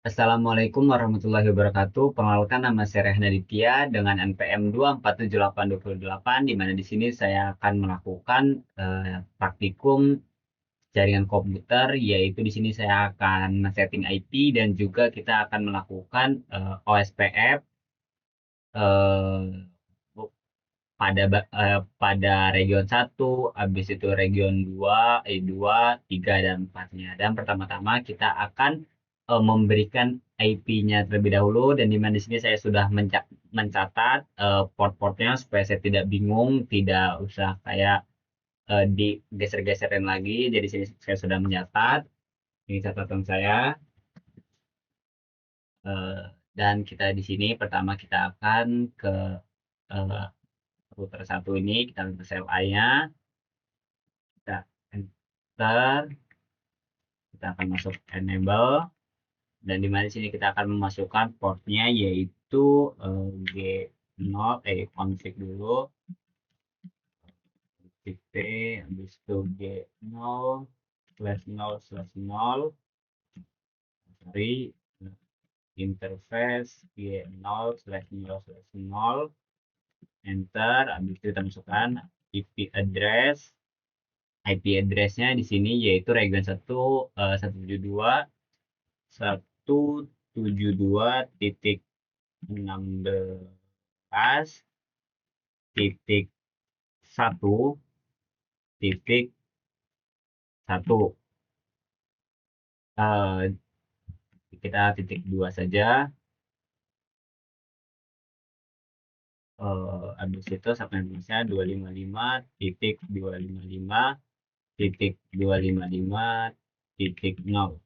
Assalamualaikum warahmatullahi wabarakatuh. Perkenalkan, nama saya Rehna Ditya dengan NPM 2478028, di mana di sini saya akan melakukan praktikum jaringan komputer, yaitu di sini saya akan setting IP dan juga kita akan melakukan OSPF eh, pada region 1, habis itu region 2, 3 dan 4-nya. Dan pertama-tama kita akan memberikan IP-nya terlebih dahulu, dan di mana di sini saya sudah mencatat port-portnya supaya saya tidak bingung, tidak usah kayak digeser-geserin lagi. Jadi sini saya sudah mencatat, ini catatan saya. Eh, dan kita di sini pertama kita akan ke eh, router satu ini, kita ke CLI-nya. Kita enter, kita akan masuk enable, dan di mana sini kita akan memasukkan portnya yaitu G0, config dulu, config P, habis itu G0/0/0, sorry, interface G0/0/0, enter, habis itu kita masukkan IP address. IP address-nya di sini yaitu region 1, 172.16.1.1. Kita titik 2 saja. Habis itu subnetnya 255.255.255.0.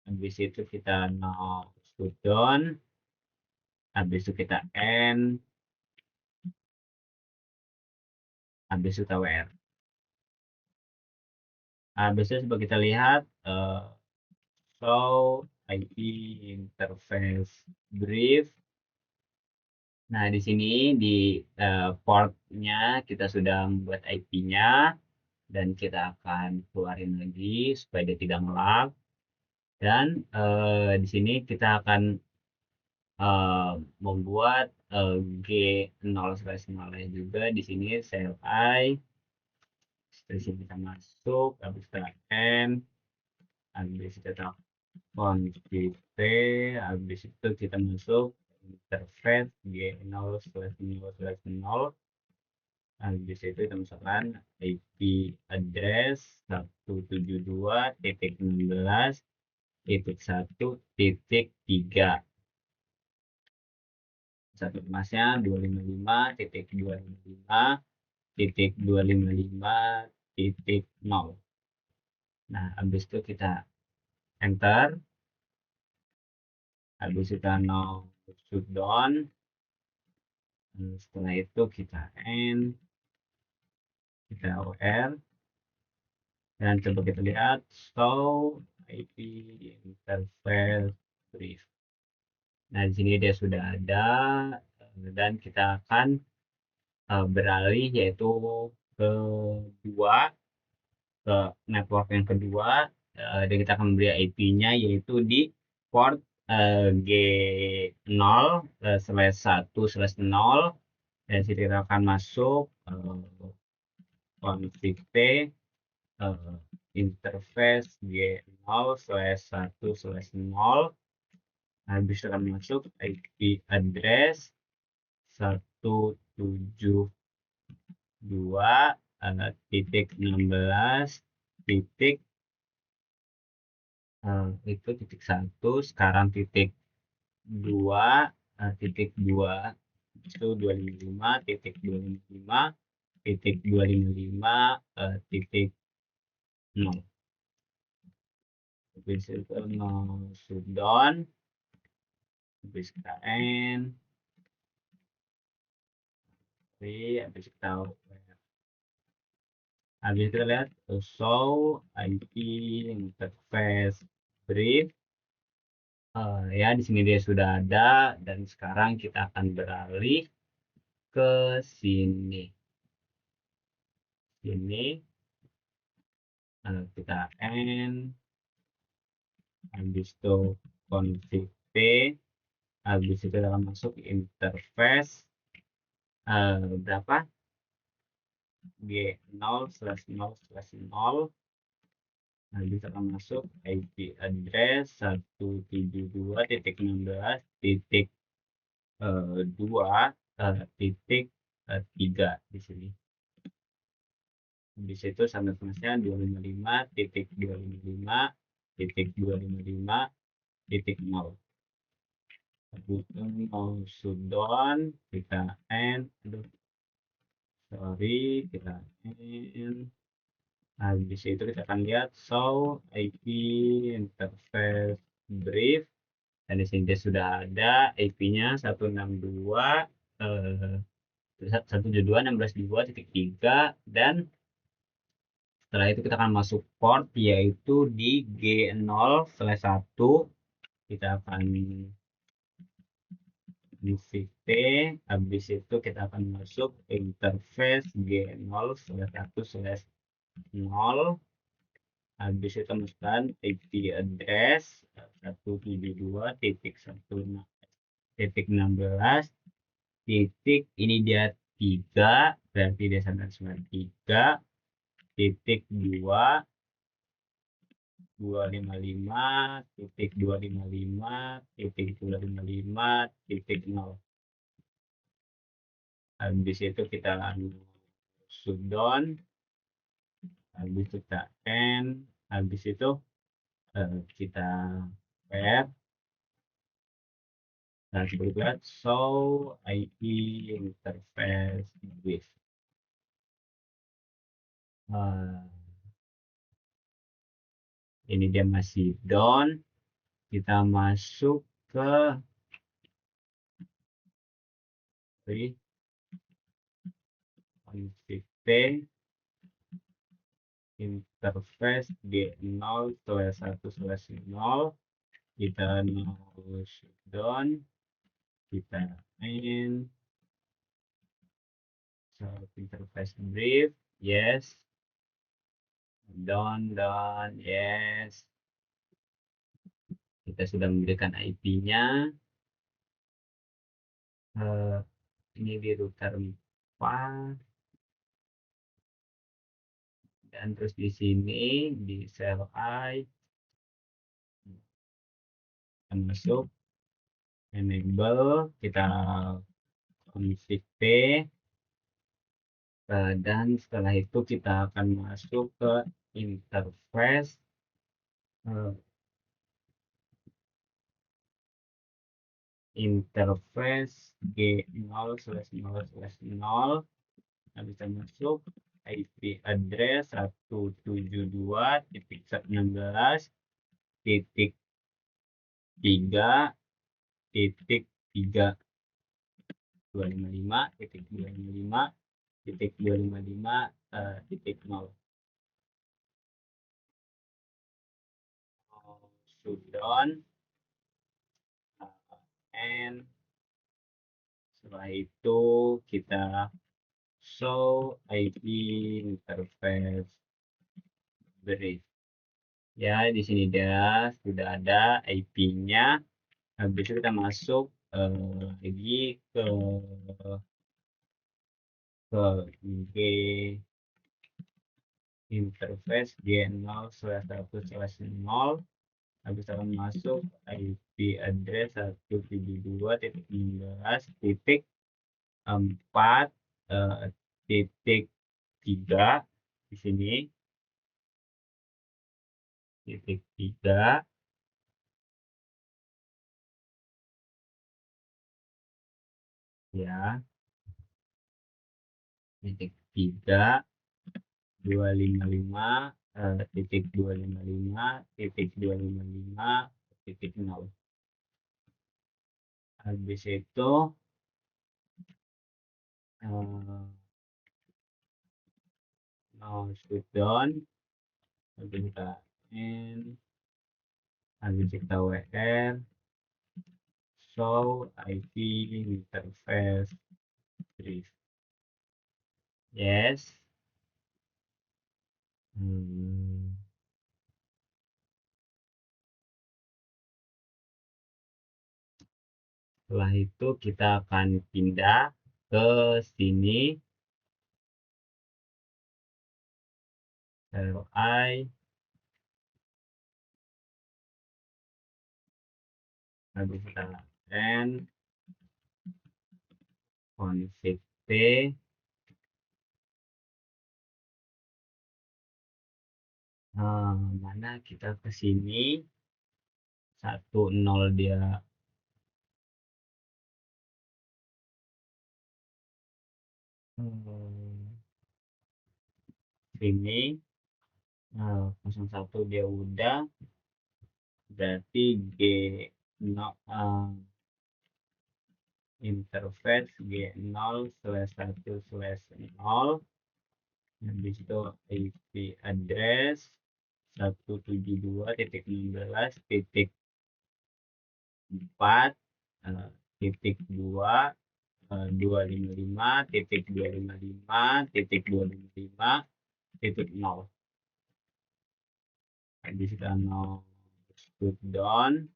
Habis itu kita no shutdown. Habis itu kita end. Habis itu WR. Habis itu seperti kita lihat, show IP interface brief. Nah, di sini di portnya kita sudah membuat IP-nya, dan kita akan keluarin lagi supaya dia tidak ngelag. Dan di sini kita akan membuat G0/0 juga. Di sini CLI, di sini kita masuk, habis kita end, habis kita config P, habis itu kita masuk interface G0/0/0. Habis itu kita masukkan IP address 172.16.1.3. Satu kemasnya 255.255.255.0. Nah, habis itu kita enter, habis itu kita no shutdown. Setelah itu kita end, kita OR, dan coba kita lihat show IP interface brief. Nah, di sini dia sudah ada, dan kita akan beralih yaitu ke ke network yang kedua, dan kita akan memberi IP-nya yaitu di port G0/1/0, dan sini kita akan masuk config P, interface G0/1/0. Habis itu akan masuk IP address 172.16. Itu titik 1, sekarang titik 2, titik 2 itu 255.255.255.0. Habis itu no shutdown, habis kita end, habis kita habis kita lihat show IP interface brief. Ya, di sini dia sudah ada, dan sekarang kita akan beralih ke sini. Kita end, habis itu config p, habis itu akan masuk interface berapa g0/0/0, habis akan masuk IP address 172.16.2.3 di sini. Di situ sampai kelasnya 255.255.255.0. Bukan mau shutdown, kita end, kita end. Habis itu kita akan lihat show IP interface brief, dan di sini sudah ada IP-nya 172.16.2.3, dan setelah itu kita akan masuk port yaitu di G0/1. Kita akan di VT, habis itu kita akan masuk interface G0/1/0, habis itu masukkan IP address 172.1.16 titik, ini dia 3, berarti dia sampai 3 titik 2 255.255.255.0. Habis itu kita shutdown, habis kita end, habis itu kita pair, dan seperti show IP interface with ini dia masih down. Kita masuk ke config interface G0/1/0, kita shutdown, kita main interface brief, yes, down, yes, kita sudah memberikan IP-nya. Ini di router 4, dan terus di sini di CLI masuk enable, kita config p, dan setelah itu kita akan masuk ke interface G0/0/0, habis masuk IP address 172.3.3.255.255.255.0. Shutdown, and setelah itu kita show IP interface brief. Ya, di sini dia sudah ada IP-nya. Habis itu kita masuk lagi ke G interface G0/1/0, habis akan masuk IP address 172.16.4.3 di sini, titik 3, ya, titik 3 255 titik 255 titik 255 titik 0. Habis itu shutdown, habis kita end, habis kita WR, show IP interface brief, yes. Setelah itu kita akan pindah ke sini, CLI, lalu kita n config p, mana kita ke sini 10 dia sini, 01 dia udah, berarti g no, interface g0/1/0, habis itu IP address 172.16.4 2 255.255.255.0. Habis kita no down,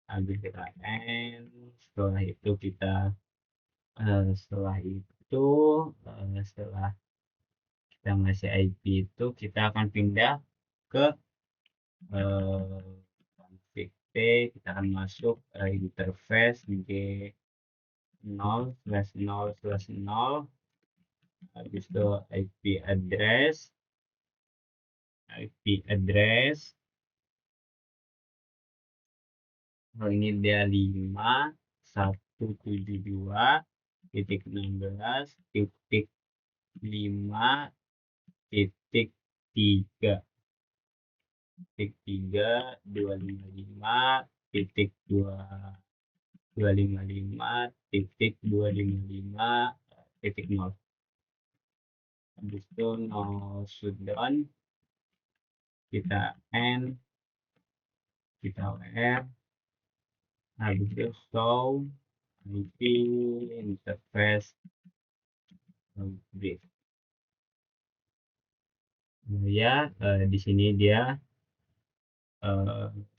habis kita end. Setelah itu kita setelah kita ngasih IP itu kita akan pindah ke config P, kita akan masuk interface g0/0/0, habis itu IP address ini dia 5.1.1.5.255.255.255.0. Habis itu no shutdown, kita end, kita wr, habis itu show IP interface brief. Ya, di sini dia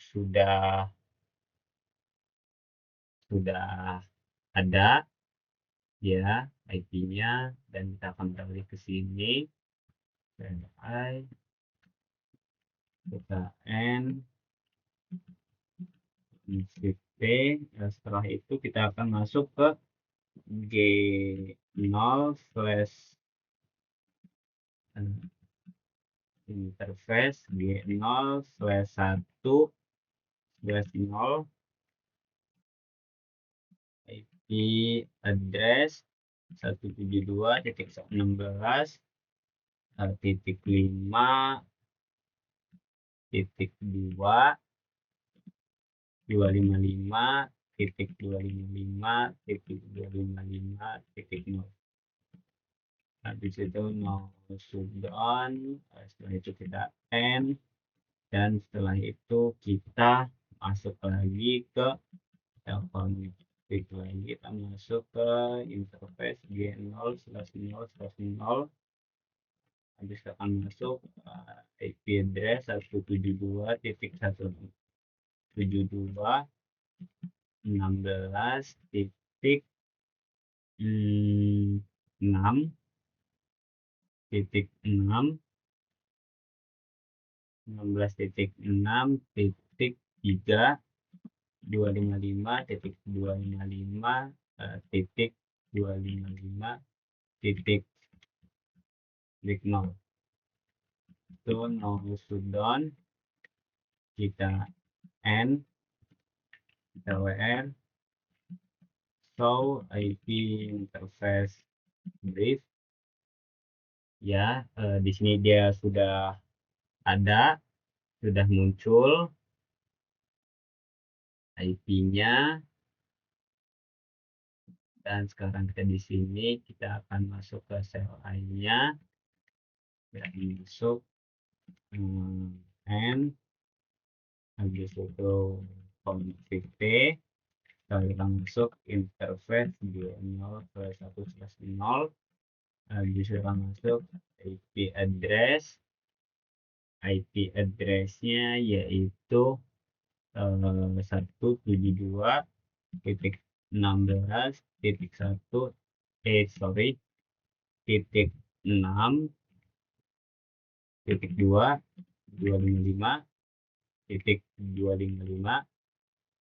sudah ada ya IP-nya, dan kita akan beralih ke sini, CLI, kita n config p. Setelah itu kita akan masuk ke g0 slash interface g0/1/0, IP address 172.5.255.255.255.0. Habis itu no shutdown, setelah itu kita end, dan setelah itu kita masuk lagi ke config lagi, kita masuk ke interface g0/0/0. Habis kita akan masuk IP address 172.172.16.6 16.6.3 255.255.255.0. Itu no shutdown, kita end, kita wr, show IP interface brief. Ya, di sini dia sudah ada, sudah muncul IP-nya, dan sekarang kita di sini kita akan masuk ke CLI-nya, dan masuk n, habis itu config p, kita masuk interface g0/1/0, habis kita masuk IP address-nya yaitu 172 titik 16 titik 1 titik 6 titik 2 255 titik 255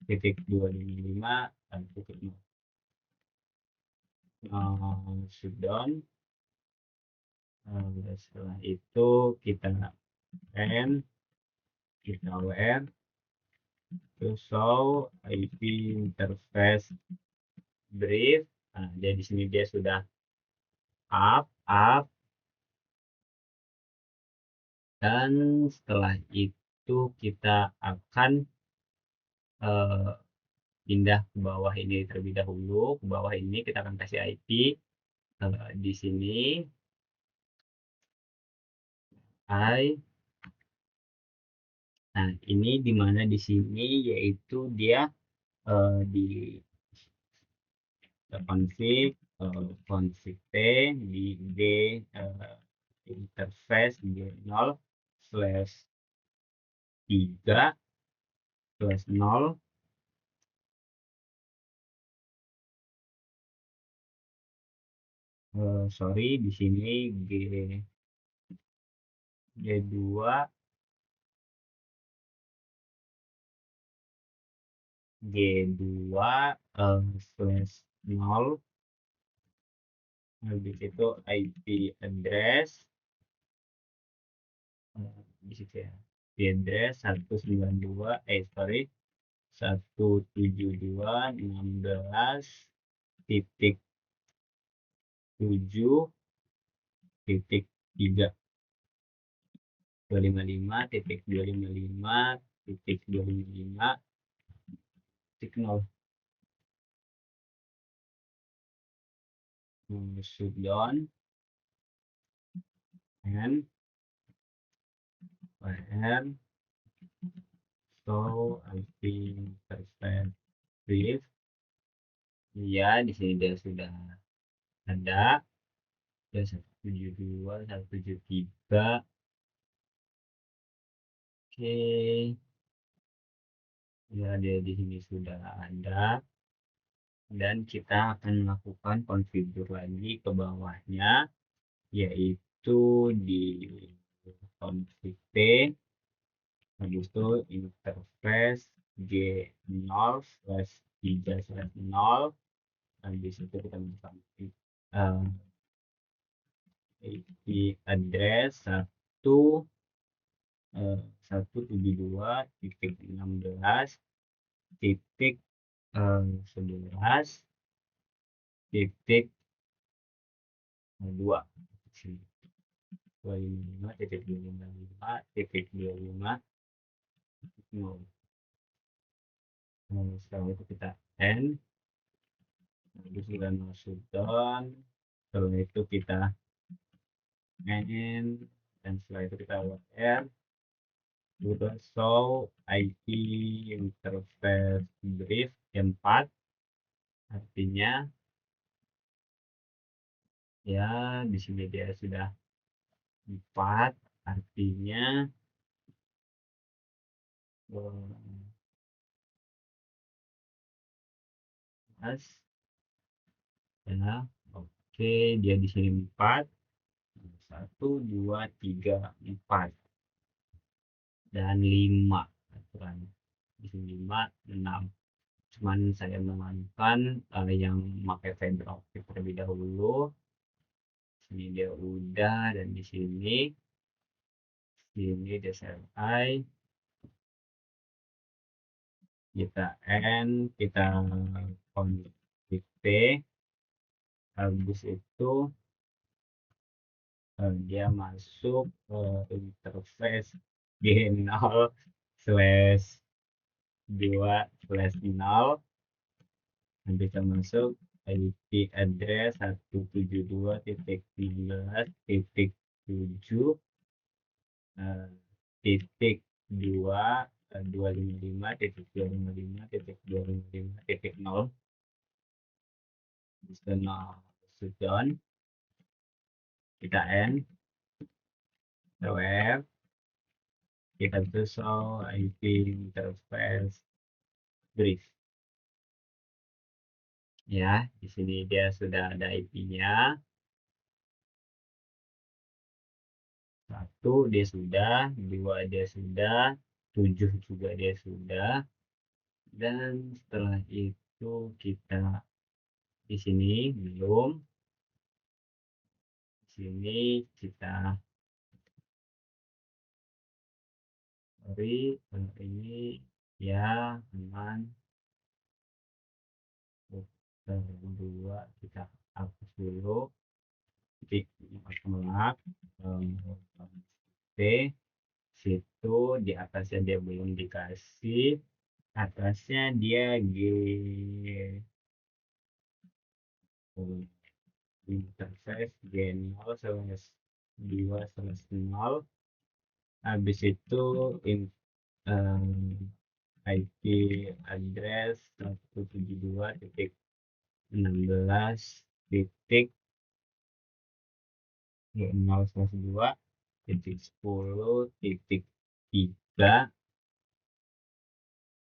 titik 255 dan titik 0. Shutdown. Setelah itu kita end, kita wr to show IP interface brief. Nah, dia di sini dia sudah up dan setelah itu kita akan pindah ke bawah ini terlebih dahulu. Ke bawah ini kita akan kasih IP di sini I. Nah, ini dimana di sini yaitu dia di config t di d interface d0 slash 3 slash 0 sorry di sini G2 slash 0. Habis itu IP address di situ ya. IP address 172.16.titik 7.3 255.255.255.0 shutdown and where so IP interface brief. Ya, di sini dia sudah ada ya 172 173. Oke, ya dia di sini sudah ada dan kita akan melakukan konfigur lagi ke bawahnya yaitu di config t. Habis itu interface G0 slash 3 slash 0. Habis itu kita mengkonfig IP address 172.16.11.2 255.255.255.0. Setelah itu kita end, lalu sudah masuk down. Setelah itu kita end dan setelah itu kita wr sudah show IP interface brief 4. Artinya ya di sini dia sudah 4, artinya mas ya oke dia di sini 4 1 2 3 4 dan 5 aturan di sini 5 6. Cuman saya mengamankan yang pakai fiber optic terlebih dahulu. Sini dia udah dan di sini DSLI kita end, kita config T. Habis itu dia masuk interface G0 slash 2 slash 0. Nanti kita masuk IP address 172.16.7 titik 2 255.255.255.0 shutdown. Kita end web, kita show IP interface brief. Ya, di sini dia sudah ada IP-nya. 1 dia sudah, 2 dia sudah, 7 juga dia sudah. Dan setelah itu kita di sini belum. Di sini kita sorry, ini ya aman. Kedua kita hapus dulu. Titik tolak. P situ di atasnya dia belum dikasih, atasnya dia G interface G0 slash 2 slash 0. Habis itu IP address 172.16.0/2.10.3.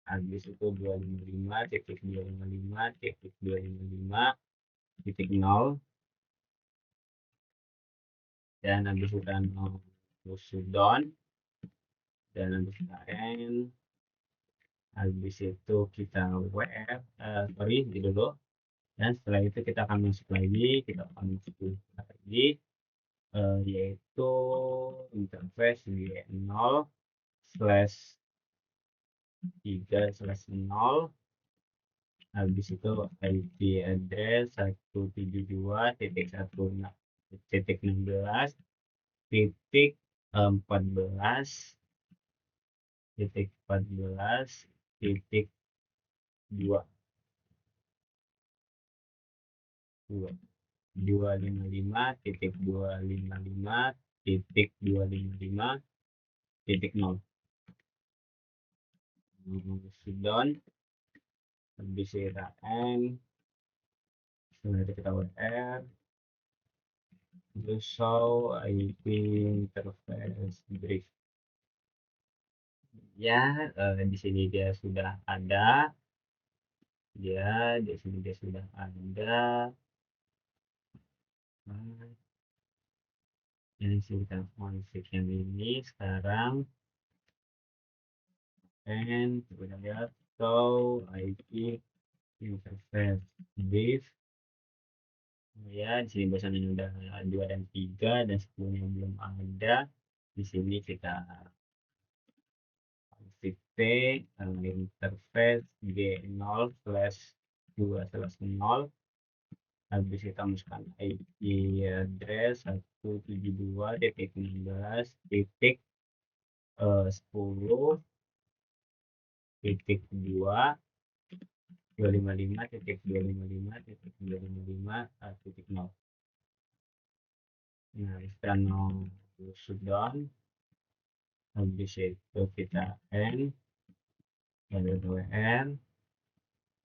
Habis itu 255.255.255.0. Dan habis itu shutdown, dan habis KN, habis itu kita sorry gitu dulu. Dan setelah itu kita akan masuk lagi, yaitu interface G0 slash 3 slash 0. Habis itu IP address 172.16.14.14.2 255.255.255.0. Shutdown, habis RAN, setelah itu kita WR, terus show IP interface brief. Ya, di sini dia sudah ada. Di sini dia sudah ada. Ini kita config yang ini sekarang. And kita lihat show IP interface brief. Ya, di sini bosannya udah 2 dan 3, dan sebelumnya belum ada. Di sini kita config P interface G0 slash 2 slash 0. Habis kita masukkan IP address 172.10.10.255.255.255.0. Nah, setelah shutdown, habis itu kita N, lalu WR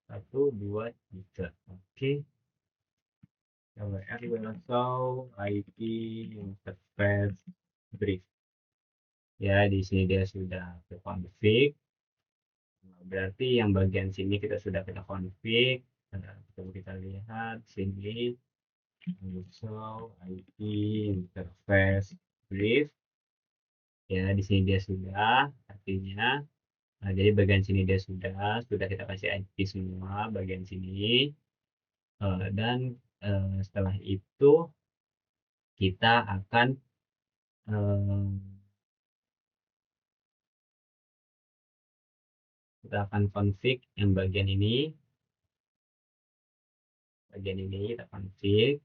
1 2 3. Oke, WR atau IP interface brief. Ya, di sini dia sudah terkonfig. Berarti yang bagian sini kita sudah kita config. Coba kita lihat sini, show IP interface brief. Ya, di sini dia sudah, artinya jadi bagian sini dia sudah kita kasih IP semua bagian sini. Dan setelah itu kita akan config yang bagian ini. Kita config,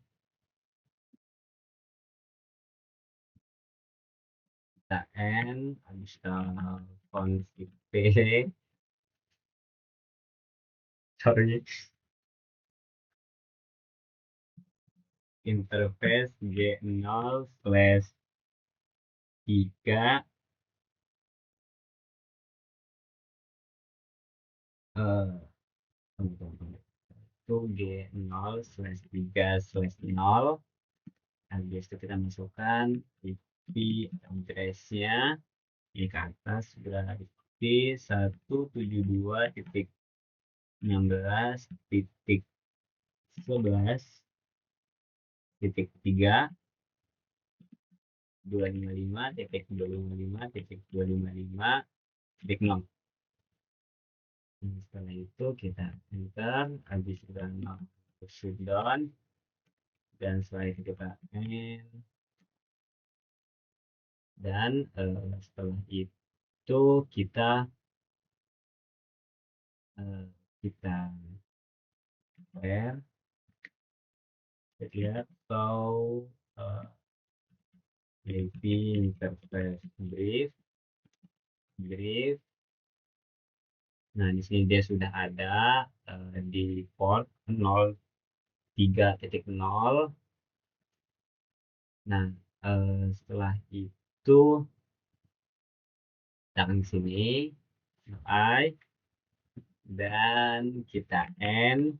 kita N, habis config P, sorry, interface G0 slash 3 itu G0 slash 3 slash 0. Habis itu kita masukkan IP address-nya ini ke atas, berarti 172.16.0 11.3 255.255.255.0. Setelah itu kita enter, habis sudah shutdown, dan setelah itu kita end, dan setelah itu kita share, lihat atau maybe interface brief. Nah, di sini dia sudah ada di port 03.0. Nah, setelah itu kita akan ke sini, I, dan kita end.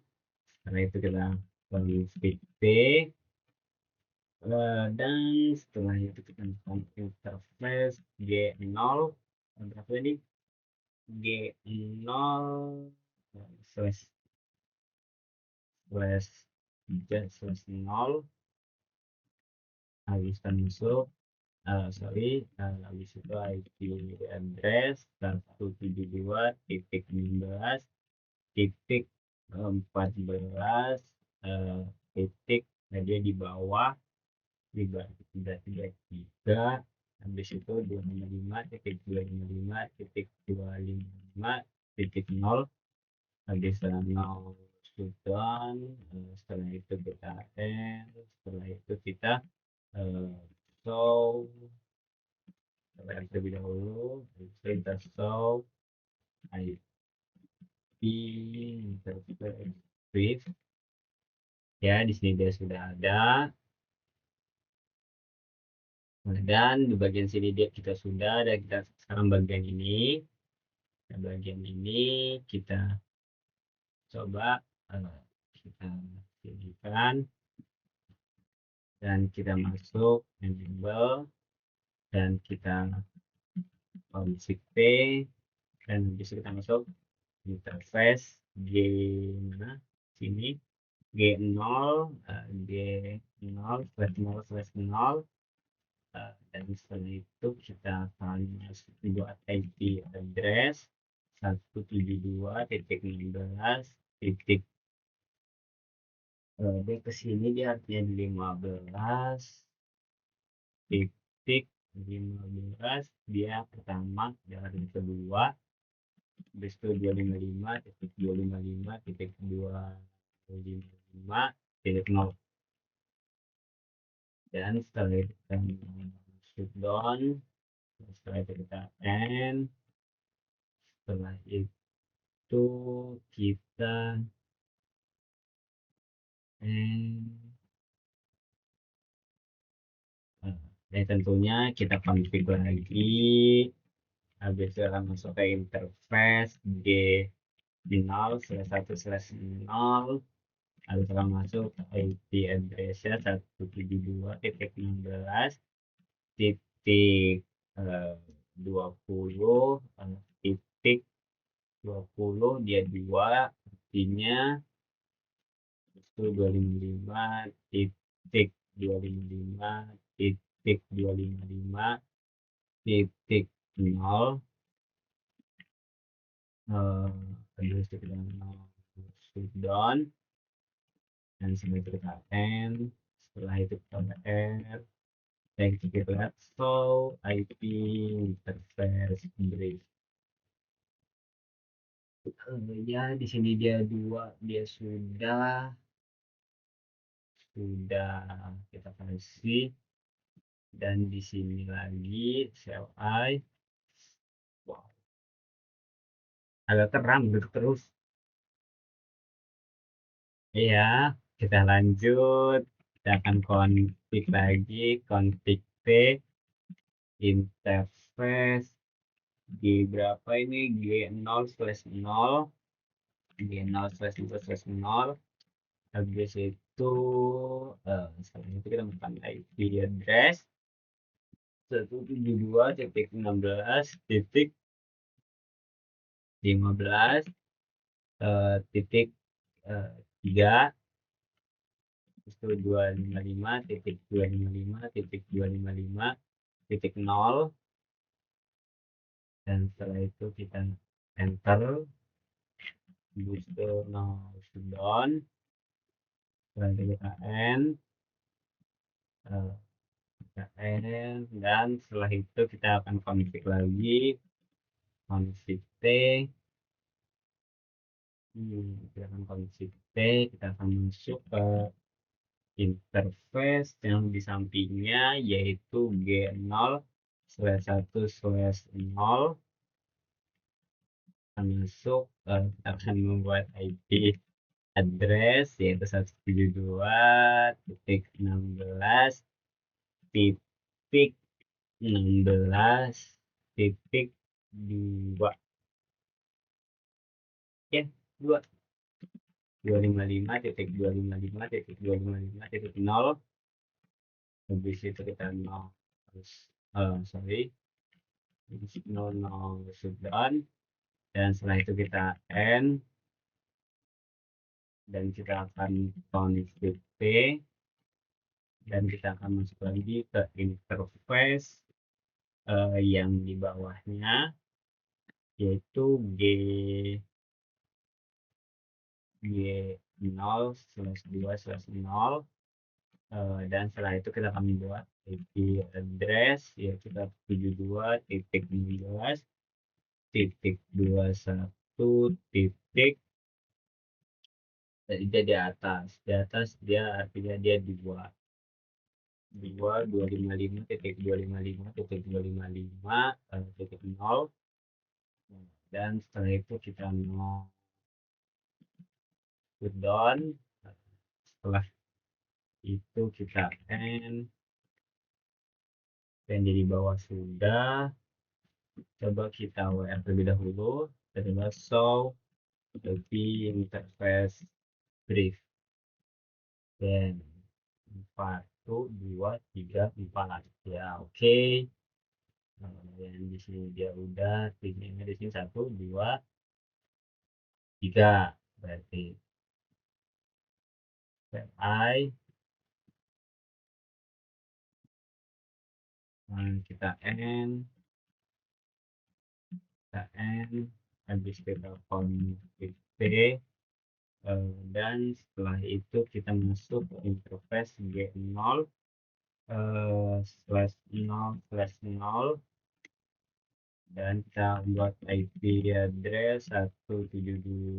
Setelah itu kita config P, dan setelah itu kita interface G0, berapa ini? G0 slash 0, habis kita masuk, habis itu IP address 172.16.14 titik, nah dia di bawah 3.3.3, habis itu 255.255.255.0, habis 0 shutdown. Setelah itu kita end, setelah itu kita show terlebih dahulu, kita show IP interface brief. Ya, di sini dia sudah ada. Nah, dan di bagian sini kita sudah ada. Kita sekarang bagian ini. Nah, bagian ini kita coba kita pilihkan dan kita masuk enable, dan kita config P, dan bisa kita masuk interface G mana sini G0 G0/0/0, dan setelah itu kita akan buat IP address 172.16 titik, dia kesini dia artinya 15 titik 15, dia pertama dari kedua, habis itu 255.255.0, dan setelah itu kita shutdown, setelah itu kita end, setelah itu kita end, dan tentunya kita config lagi, habis itu akan masuk ke interface G0/1/0, habis akan masuk ke IP address-nya 172.16.20 dia 2, artinya itu 255.255.255.0, habis itu kita shutdown, dan setelah itu kita end, setelah itu kita R, dan kita lihat show IP interface brief. Ya, di sini dia 2, dia sudah kita kasih, dan di sini lagi CLI. Wow, agak terang gitu terus. Iya, kita lanjut, kita akan config lagi, config P interface G berapa ini, G0/0, G0/0/0, habis itu sekarang itu kita masukkan IP address 172.16.15 titik 3, itu 255.255.255.0, dan setelah itu kita enter, booster now down, setelah itu kita end, dan setelah itu kita akan config lagi, config T, kita akan config T, kita akan masuk ke interface yang di sampingnya, yaitu G0/1/0. Kita masuk, kita akan membuat IP address, yaitu 172.16.16.2, ya, 2 255.255.255.0. Habis itu kita nol, sorry, 00 down, dan setelah itu kita end, dan kita akan config P, dan kita akan masuk lagi ke interface yang di bawahnya, yaitu G0/2/0, dan setelah itu kita akan membuat IP address, yaitu 172.16.21 titik, dia di atas dia artinya dia di 255.255.255.0, dan setelah itu kita mau down, setelah itu kita end, dan di bawah sudah. Coba kita WR terlebih dahulu, coba show IP interface brief, dan 4, 2, 3, 4, ya, oke. Dan di sini dia udah tingginya di sini 1, 2, 3, berarti I, kita end, habis kita config P, dan setelah itu kita masuk ke interface G0/0/0, dan kita buat IP address 172.16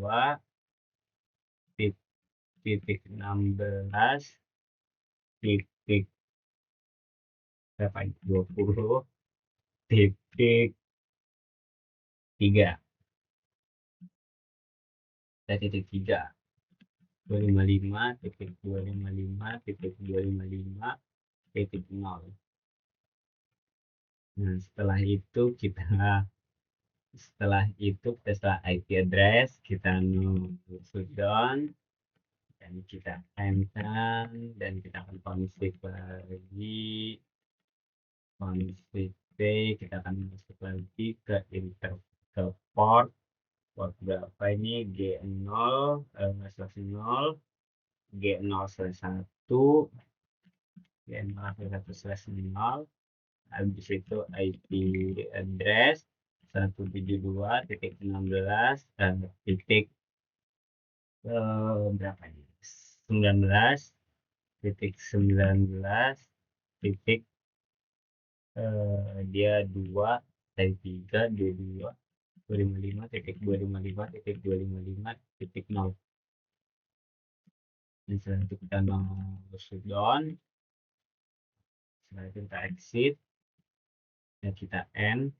titik berapa itu, 20 titik 3, titik 3, 255.255.255.0. Nah, setelah itu setelah IP address kita shutdown, dan kita enter, dan kita akan config lagi, config P, kita akan masuk lagi ke ke port berapa ini, G0/0, G0/1, G0/1/0, habis itu IP address 172.16 titik berapa ini, 19.19 titik, dia 2 dari 3, 22, 255.255.255.0. dan setelah itu kita mau shutdown, setelah itu kita exit, dan kita end,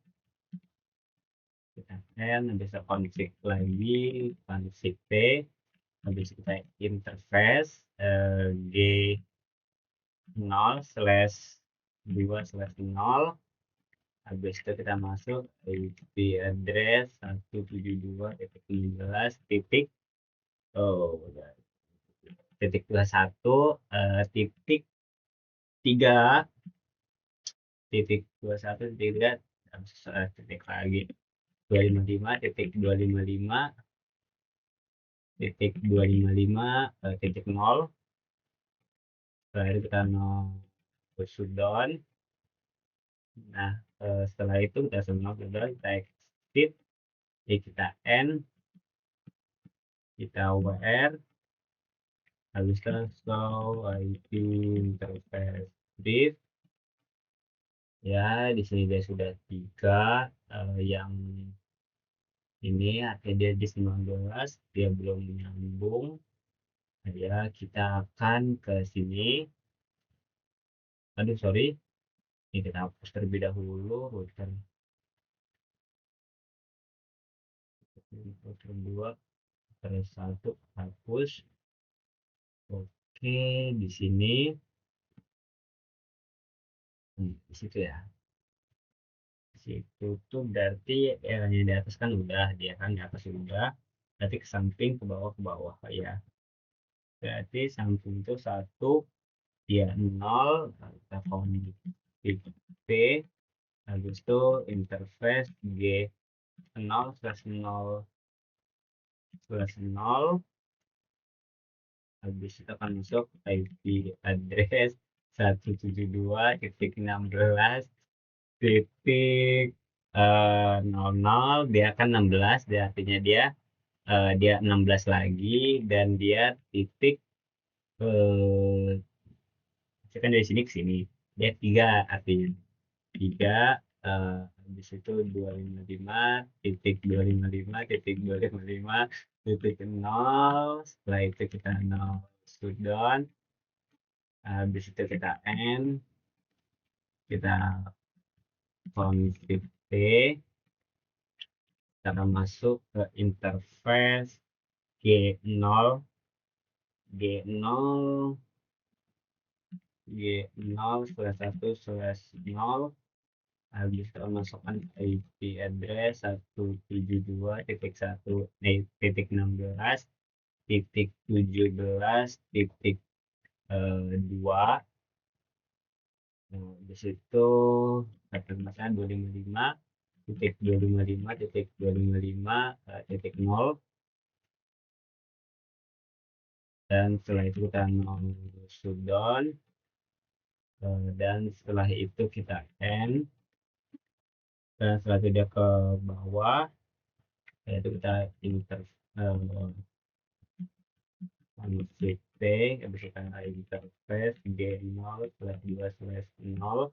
habis kita config lagi, config P, habis kita interface G0/2/0, habis itu kita masuk IP address 172.16 titik, titik 21 titik 3, titik 21 titik 3, titik lagi 255.255 titik 255 titik 0, Setelah itu kita shutdown. Nah, setelah itu kita semua sudah kita exit, kita end, kita WR, habis itu show IP interface brief. Ya, di sini dia sudah 3, yang ini artinya dia di 19, dia belum nyambung. Nah, ya, kita akan ke sini. Aduh, sorry. Ini kita hapus terlebih dahulu router 2, router 1 hapus. Oke, di sini. Di situ ya. Di situ tuh berarti yang di atas kan udah, dia kan di atas udah. Berarti ke samping, ke bawah ya. Berarti samping itu 1, dia 0, kita connect P, habis itu interface G0/0/0, habis itu akan masuk IP address 172.16.00, dia kan 16, dia artinya dia 16 lagi, dan dia titik, misalkan dari sini ke sini, dia 3 artinya 3, habis itu 255.255.255.0, setelah itu kita shutdown, habis itu kita end, kita config T, kita akan masuk ke interface G0 G0 G0/1/0, habis itu masukkan IP address 172.1.16.16.17.2. Nah, di situ katakan 255.255.255.0, dan setelah itu kita shutdown, dan setelah itu kita end, dan setelah itu dia ke bawah, yaitu kita config T, habis kita interface G0/2/0,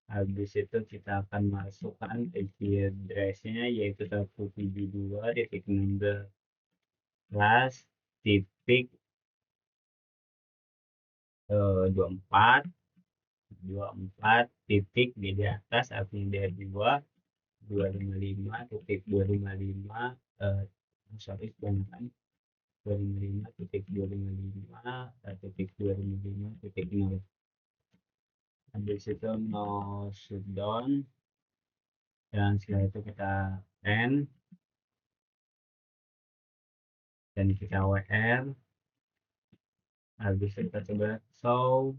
habis itu kita akan masukkan IP address-nya, yaitu 172.16.24 titik di atas, artinya dia 255.255, sorry kebanyakan, 255.255.0. Habis itu no shutdown, dan setelah itu kita end, dan kita WR, habis itu kita coba show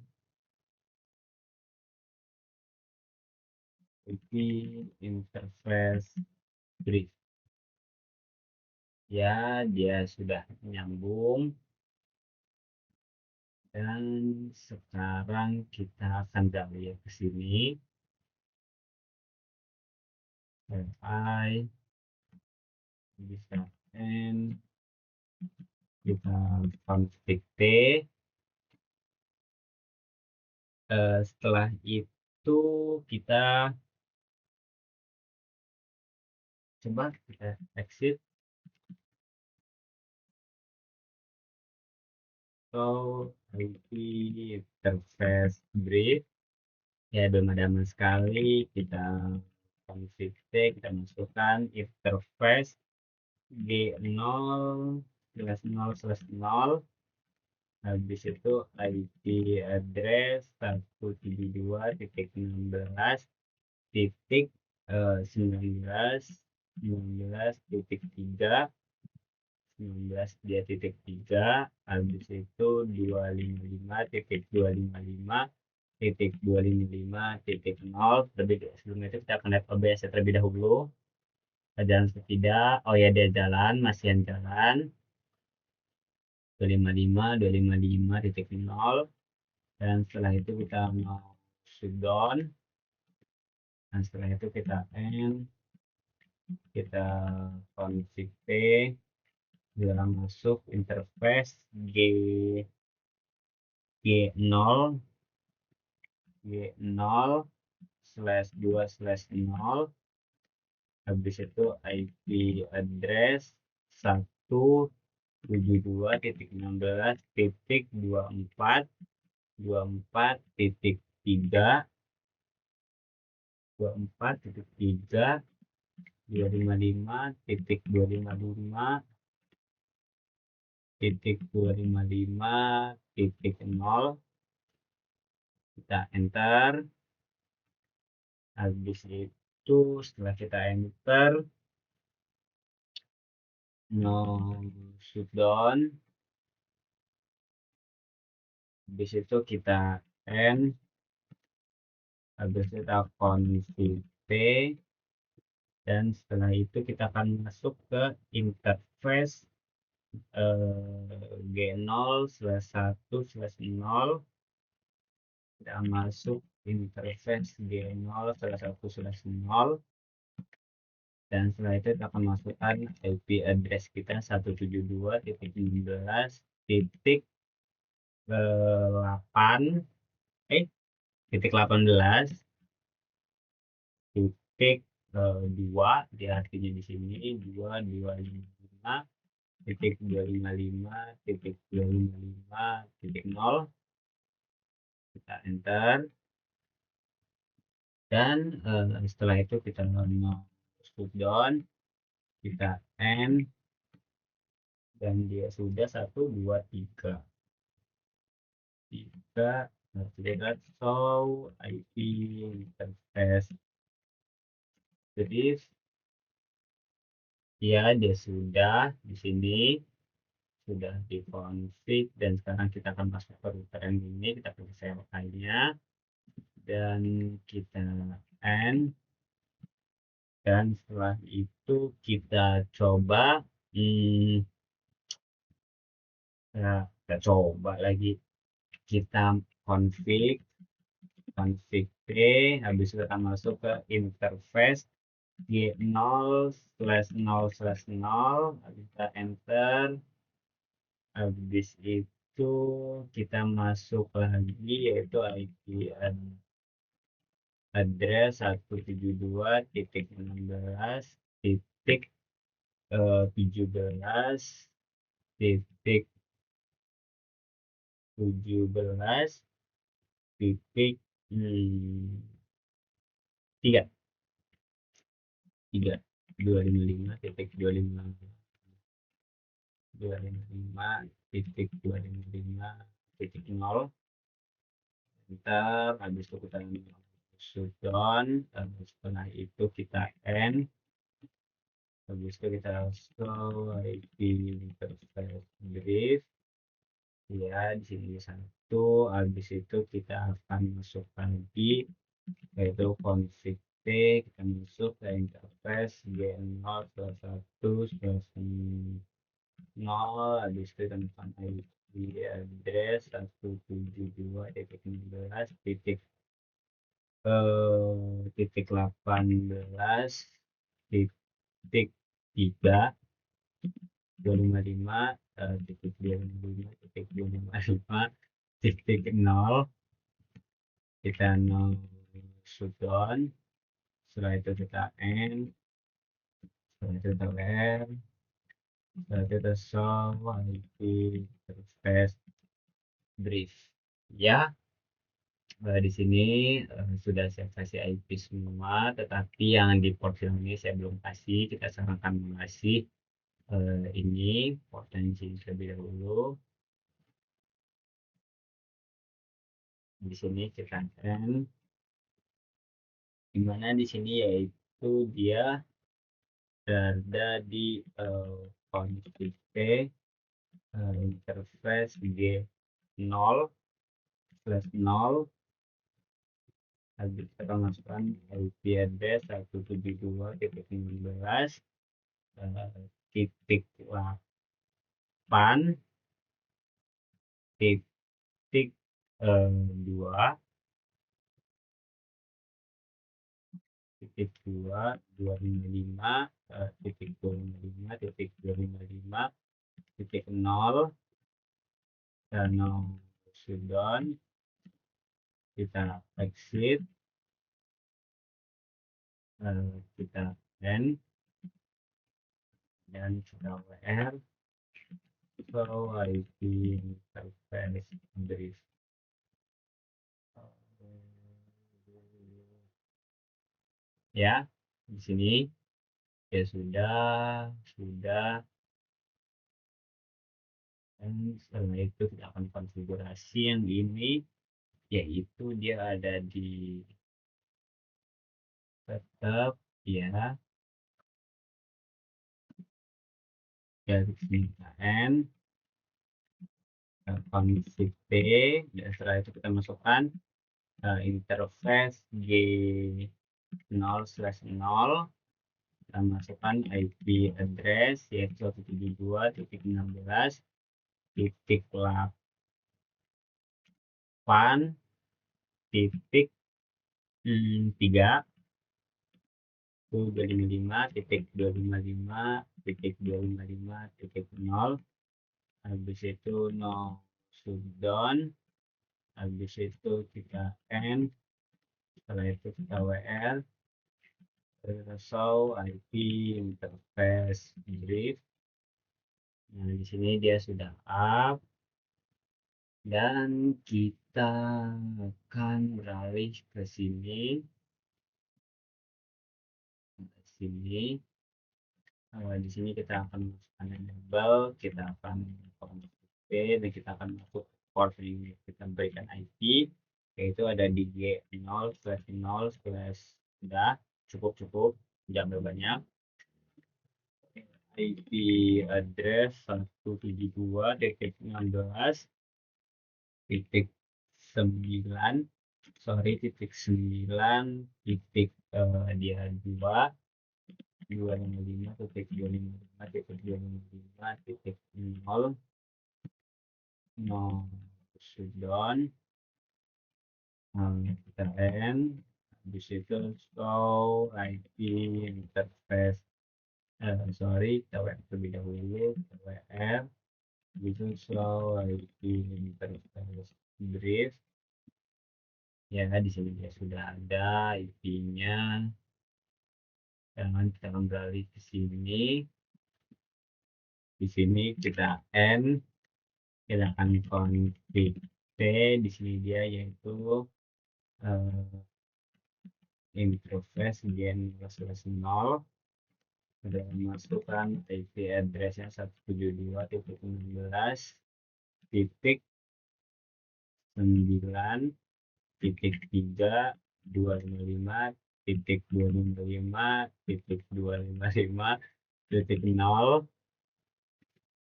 IP interface brief. Ya, dia sudah nyambung, dan sekarang kita akan dalih ke sini, Fi bisa end, kita config T. Setelah itu kita coba kita exit, so IP interface brief ya, belum ada sama sekali. Kita config T, kita masukkan interface G0/0/0, habis itu IP address 172.16 titik 19 dia titik 3, habis itu 255.255.255.0. Sebelum itu kita akan lihat OBS terlebih dahulu, jalan tidak. Oh ya, dia jalan, masih jalan 255.255.0. dan setelah itu kita mau shutdown, dan setelah itu kita end, kita config P, bila masuk interface G0 G0/2/0, habis itu IP address 172.16.24.24.3 255.3 kita enter. Habis itu setelah kita enter no shutdown, habis itu kita end, habis itu kita config P, dan setelah itu kita akan masuk ke interface G0/1/0, kita masuk interface G0/1/0, dan setelah itu kita akan masukkan IP address kita 172.168 titik 2, dia artinya di sini 255.255.255.0, kita enter, dan setelah itu kita mau shutdown, kita end, dan dia sudah 123 kita show IP interface. Jadi ya dia sudah di sini sudah dikonfig, dan sekarang kita akan masuk ke router yang ini, kita pilih CLI-nya dan kita end, dan setelah itu kita coba kita coba lagi, kita config P, habis itu kita masuk ke interface G0/0/0, kita enter, habis itu kita masuk lagi yaitu IP address 172.16.17.3 255.255.255.0, enter, habis itu kita shutdown, setelah itu kita end, habis itu kita show IP interface brief, ya di sini satu, habis itu kita akan masuk lagi yaitu config P, kita masuk ke interface G0/1/0, habis itu kita tekan IP address 172.1.18.3 255.255.255.0, kita no shutdown, setelah itu kita end, setelah itu kita end, setelah itu kita show IP interface brief. Ya, di sini sudah saya kasih IP semua, tetapi yang di port ini saya belum kasih. Kita sarankan mengasih ini potensi terlebih dahulu. Di sini kita end, dimana di sini yaitu dia berada di config P, interface G0/0, habis kita masukkan IP address 172.16.8 titik 2 titik 2 255 titik 255 titik 255 titik 0 dan 0 shutdown. Kita exit, kita end dan kita WR. So IP interface brief. Ya, di sini ya sudah. Dan setelah itu kita akan konfigurasi yang ini, yaitu dia ada di setup ya, dari sini kita end, config P, dan setelah itu kita masukkan interface G0/0, kita masukkan IP address yaitu 172.8.3 itu 255.255.255.0. Habis itu no shutdown, habis itu kita end, setelah itu kita WR show IP interface brief. Nah, di sini dia sudah up dan kita akan beralih ke sini. Di sini kita akan masukkan label, kita akan konfig dan kita akan masuk port yang kita berikan IP, yaitu ada di G0/0/ udah cukup jangan banyak. IP address 172.16.9 titik 9 titik dia 255.255.255.0 no shutdown. Kita end, habis itu show IP interface kita WR terlebih dahulu, kita WR, habis itu show IP interface brief. Ya, di sini dia sudah ada IP-nya. Jangan kita akan beralih ke sini. Di sini kita end, kita akan config T. Di sini dia yaitu interface G0/0. Sudah masukkan IP addressnya 172.19.9.255.255.255.0.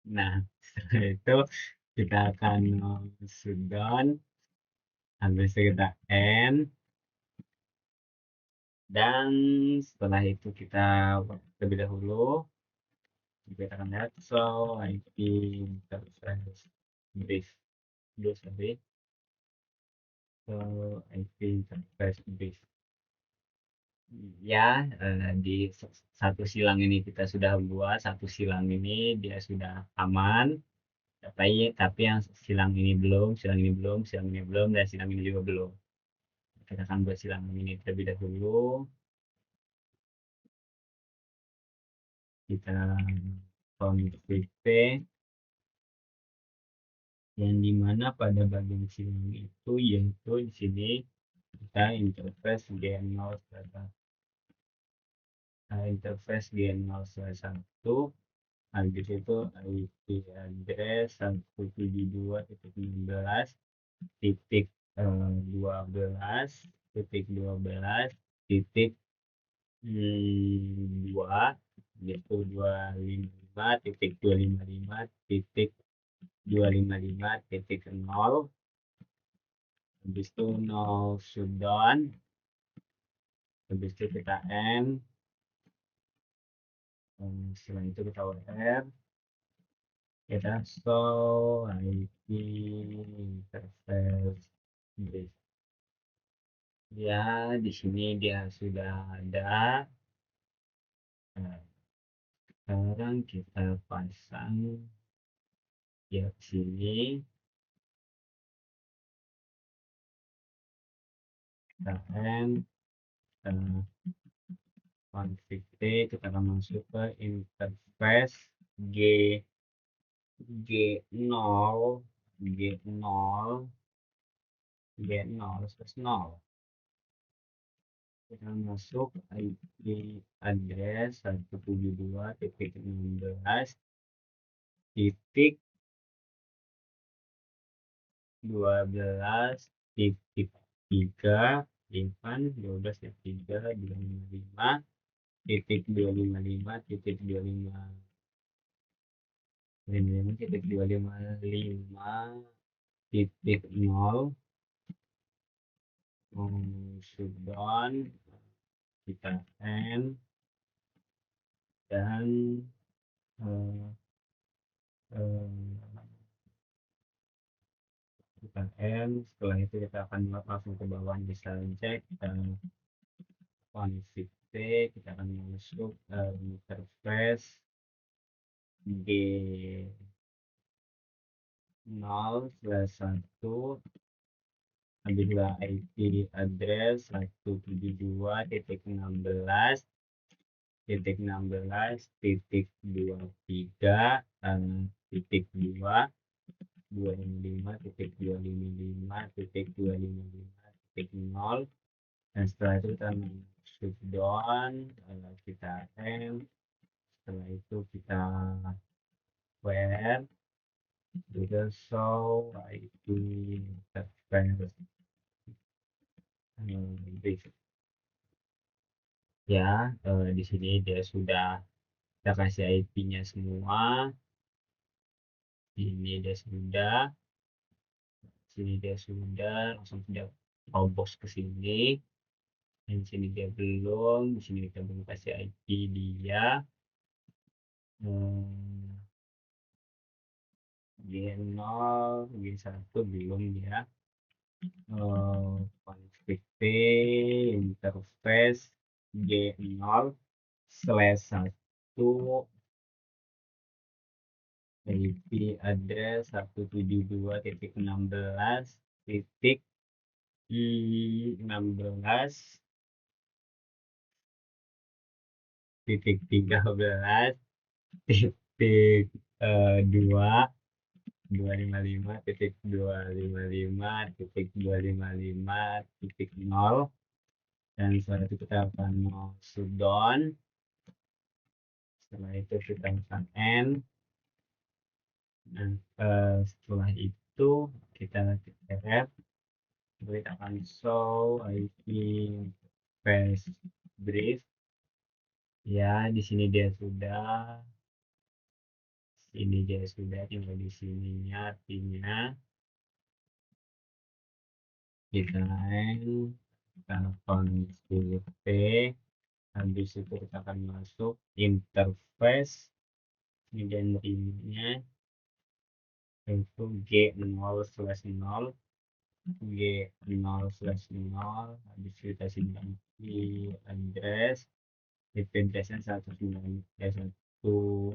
Nah, setelah itu kita akan shutdown, habis itu kita end, dan setelah itu kita terlebih dahulu kita akan lihat show IP interface brief dulu sorry, show IP interface brief. Ya, di satu silang ini kita sudah buat, satu silang ini dia sudah aman, tapi yang silang ini belum, silang ini belum, dan silang ini juga belum. Kita akan buat silang ini terlebih dahulu. Kita config P, yang dimana pada bagian silang itu yaitu di sini kita interface G0/1, habis itu IP address 172.12.12.2 yaitu 255.255.255.0. Habis itu no shutdown, habis itu kita end, setelah itu kita WR, kita show IP interface brief. Ya, di sini dia sudah ada. Nah, sekarang kita pasang dia ke sini. Kita end, kita config T, kita akan masuk ke interface G G0 G0 G0 slash 0. Kita masuk IP address 172.16 titik 12 titik 3 Ivan 12 titik 3 255 titik 255 titik 255 titik 255 titik 0 shutdown, kita end dan eh, eh, kita end. Setelah itu kita akan langsung ke bawah bisa cek, kita config T, kita akan masuk interface G0/1 adalah IP address 172.16 titik 16 titik 23 titik 2 255 titik 255 titik 255 titik 0. Dan setelah itu kita shutdown, kita end. Setelah itu kita where Google show IP interface brief. Ya, di sini dia sudah kita kasih IP-nya semua. Ini dia sudah, sini dia sudah langsung sudah robos ke sini. Dan di sini dia belum, di sini kita belum kasih IP dia. G0 G1 belum ya. Config T interface G0/1 IP address 172.16 titik 16 titik 13 titik 2 255 titik 255 titik 255 titik 0. Dan setelah itu kita akan shutdown. Setelah itu kita akan end. Nah, setelah itu kita tab, kita akan show IP face brief. Ya, di sini dia sudah, ini dia sudah, tinggal di sininya artinya kita end, kita config T, habis itu kita akan masuk interface, identinya itu G0/0 G0/0, habis kita simpan di address IP addressnya 172.16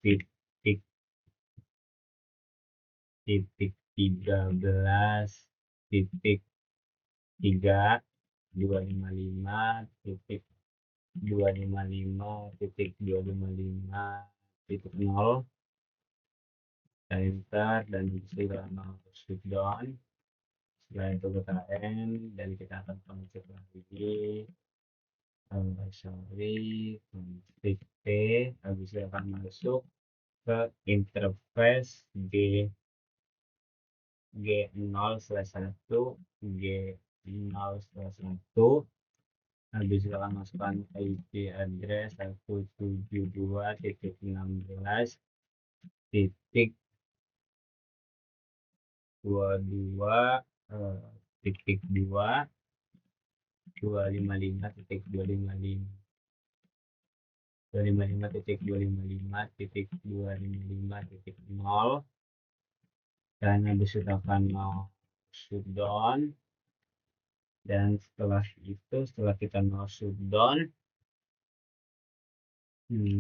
titik 13 titik 3 255 titik 255 titik 255 titik 0. Kita enter dan kita shutdown. Setelah itu kita end dan kita akan cek lagi sorry config T, habis itu akan masuk ke interface G0/1 G0/1, habis itu akan masukkan IP address 172.16 titik 22 titik 2 255 titik 255 255.255.255.0, dan habis itu akan mau shutdown, dan setelah kita mau shutdown,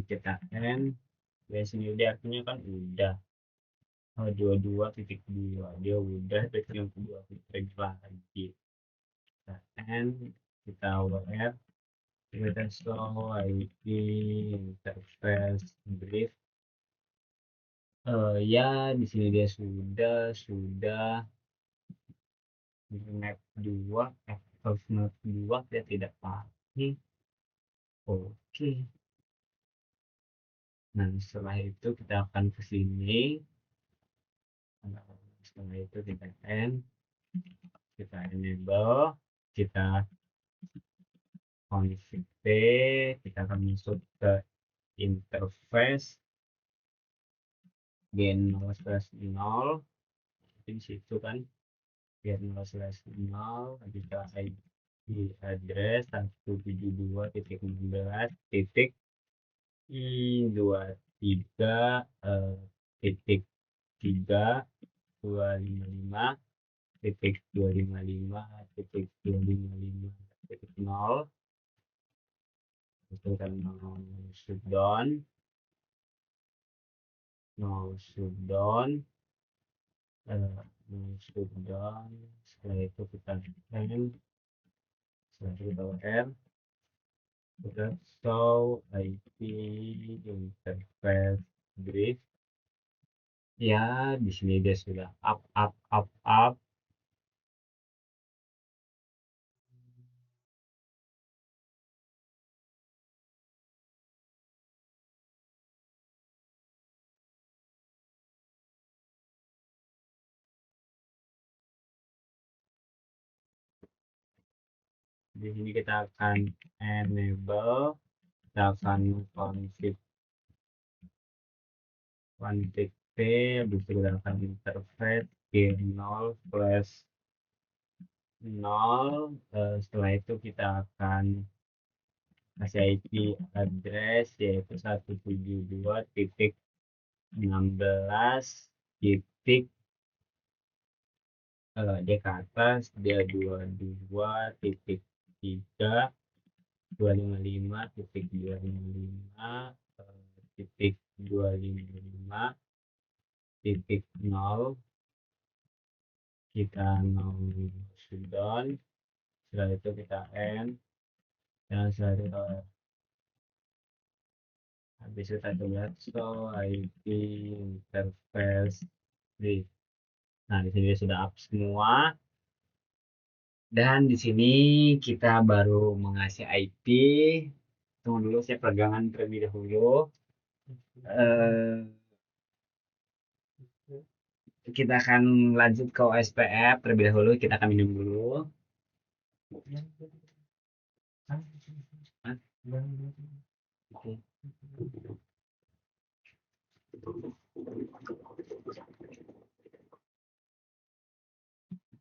kita end. Dan sini dia artinya kan udah 22.2 dia udah, terus yang kedua kita lagi, kita end, kita WR, kita show IP interface brief. Ya di sini dia sudah map 2, harus map 2 dia tidak pakai. Oke, nah setelah itu kita akan ke sini. Setelah itu kita end, kita enable, kita config P, kita akan masuk ke interface gen 0/0, di situ kan gen 0/0, kita IP address 172.16.23 titik 3 255 titik 255 titik 255 titik 0. Itu kan shutdown, shutdown, setelah itu kita end, setelah itu kita WR, kita show IP interface brief. Ya di sini dia sudah up. Di sini kita akan enable, kita akan config P, habis itu kita akan interface G0/0. Setelah itu kita akan kasih IP address yaitu 172.16 titik, dia ke atas dia 22.3 255.255.0. Kita mau shutdown, setelah itu kita end, dan setelah itu habis itu kita lihat show IP interface brief. Nah di sini sudah up semua, dan di sini kita baru mengasih IP. Tunggu dulu, saya pegangan terlebih dahulu. Kita akan lanjut ke OSPF terlebih dahulu, kita akan minum dulu. Oke.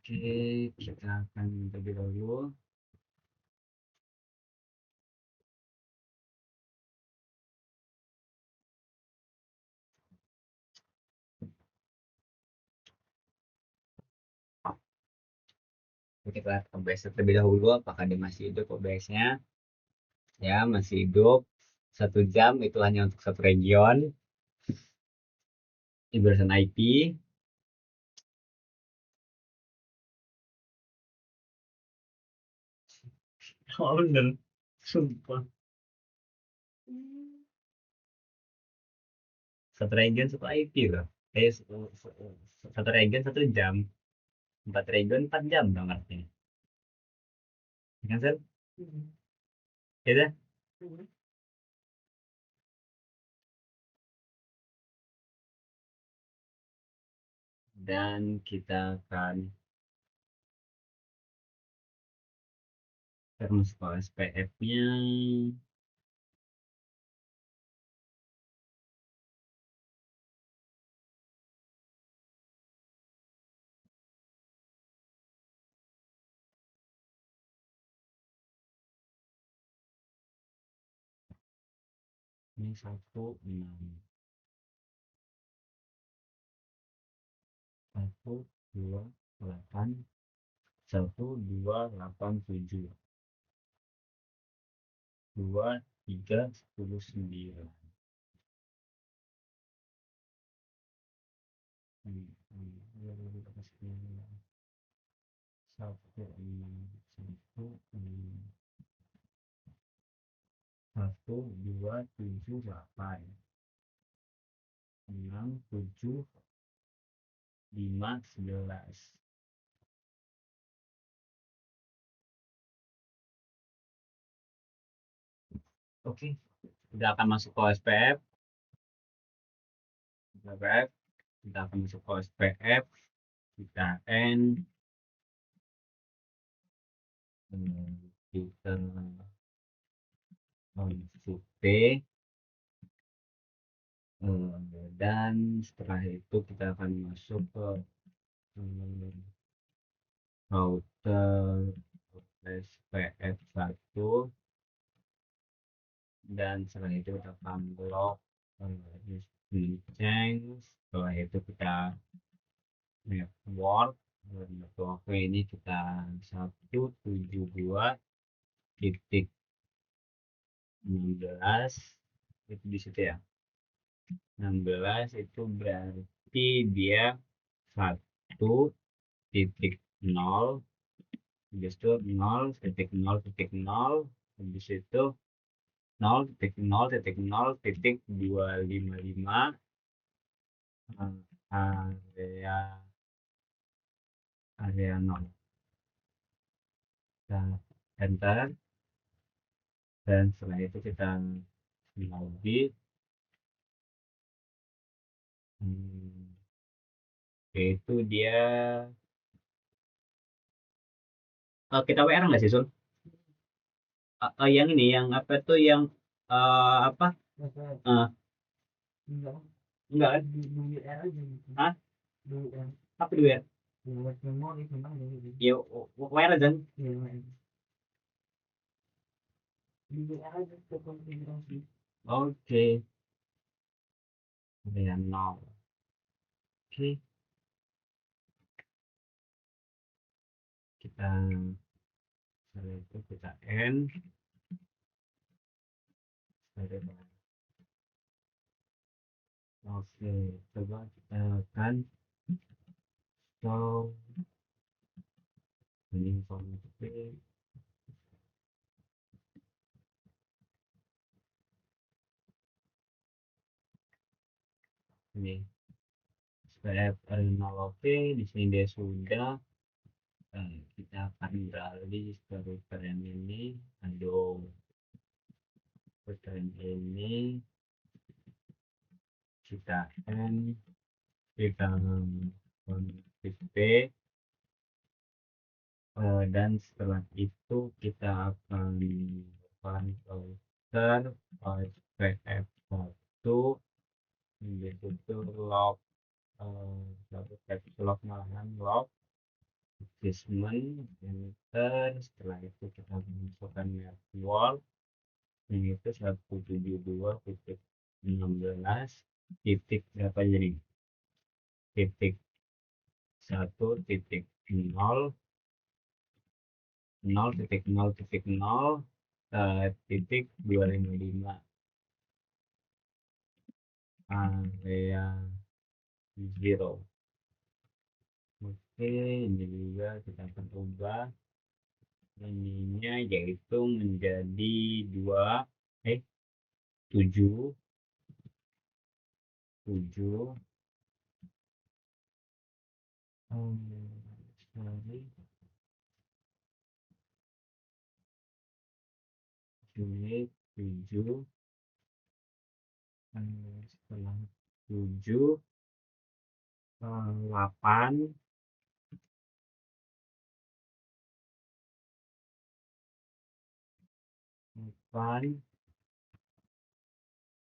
Oke, kita akan terlebih dahulu. Kita lihat OBS terlebih dahulu, apakah dia masih hidup OBS-nya. Ya, masih hidup. 1 jam itu hanya untuk satu region. Ini berdasarkan IP. Oh bener, sumpah. Satu region satu IP loh. Satu region 1 jam. 4 region 4 jam dong artinya. Kan Sel? Ya dah. Dan kita akan terus ke SPF-nya. ini 1 6 1 2 8 1 2 8 7 2 3 10 9 1 6 1 6 1 2 7 8 6 7 5 11. Oke, kita akan masuk ke SPF. Kita akan masuk ke SPF. Kita N, kita masuk P, dan setelah itu kita akan masuk ke router SPF 1, dan setelah itu kita akan lock change. Setelah itu kita network ini kita 172.16 itu di situ ya. 16 itu berarti dia 1.0, habis itu 0.0.0, habis itu 0.0.0.255 area 0. Kita enter, dan setelah itu kita login. Itu dia kita WR nggak sih, Sul? Yang ini, yang apa tuh, yang apa? Enggak kan? Hah? Apa dulu ya? Ya, WR aja. Oke. Ada yang 0. Oke. Kita setelah itu kita N. Oke, coba kita akan install ini informasi ini SPF 0. Oke, di sini dia sudah. Kita akan beralih ke router yang ini. Aduh, router yang ini kita N, kita konfig P, dan setelah itu kita akan router SPF 1, itu log log malahan log adjustment enter. Setelah itu kita masukkan network, ini itu 172.16 titik berapa jadi titik 1.0 0.0.0 titik 255 area 0. Oke, ini juga kita akan ubah ininya, yaitu menjadi 7 sorry, unit 7, setelah 7 8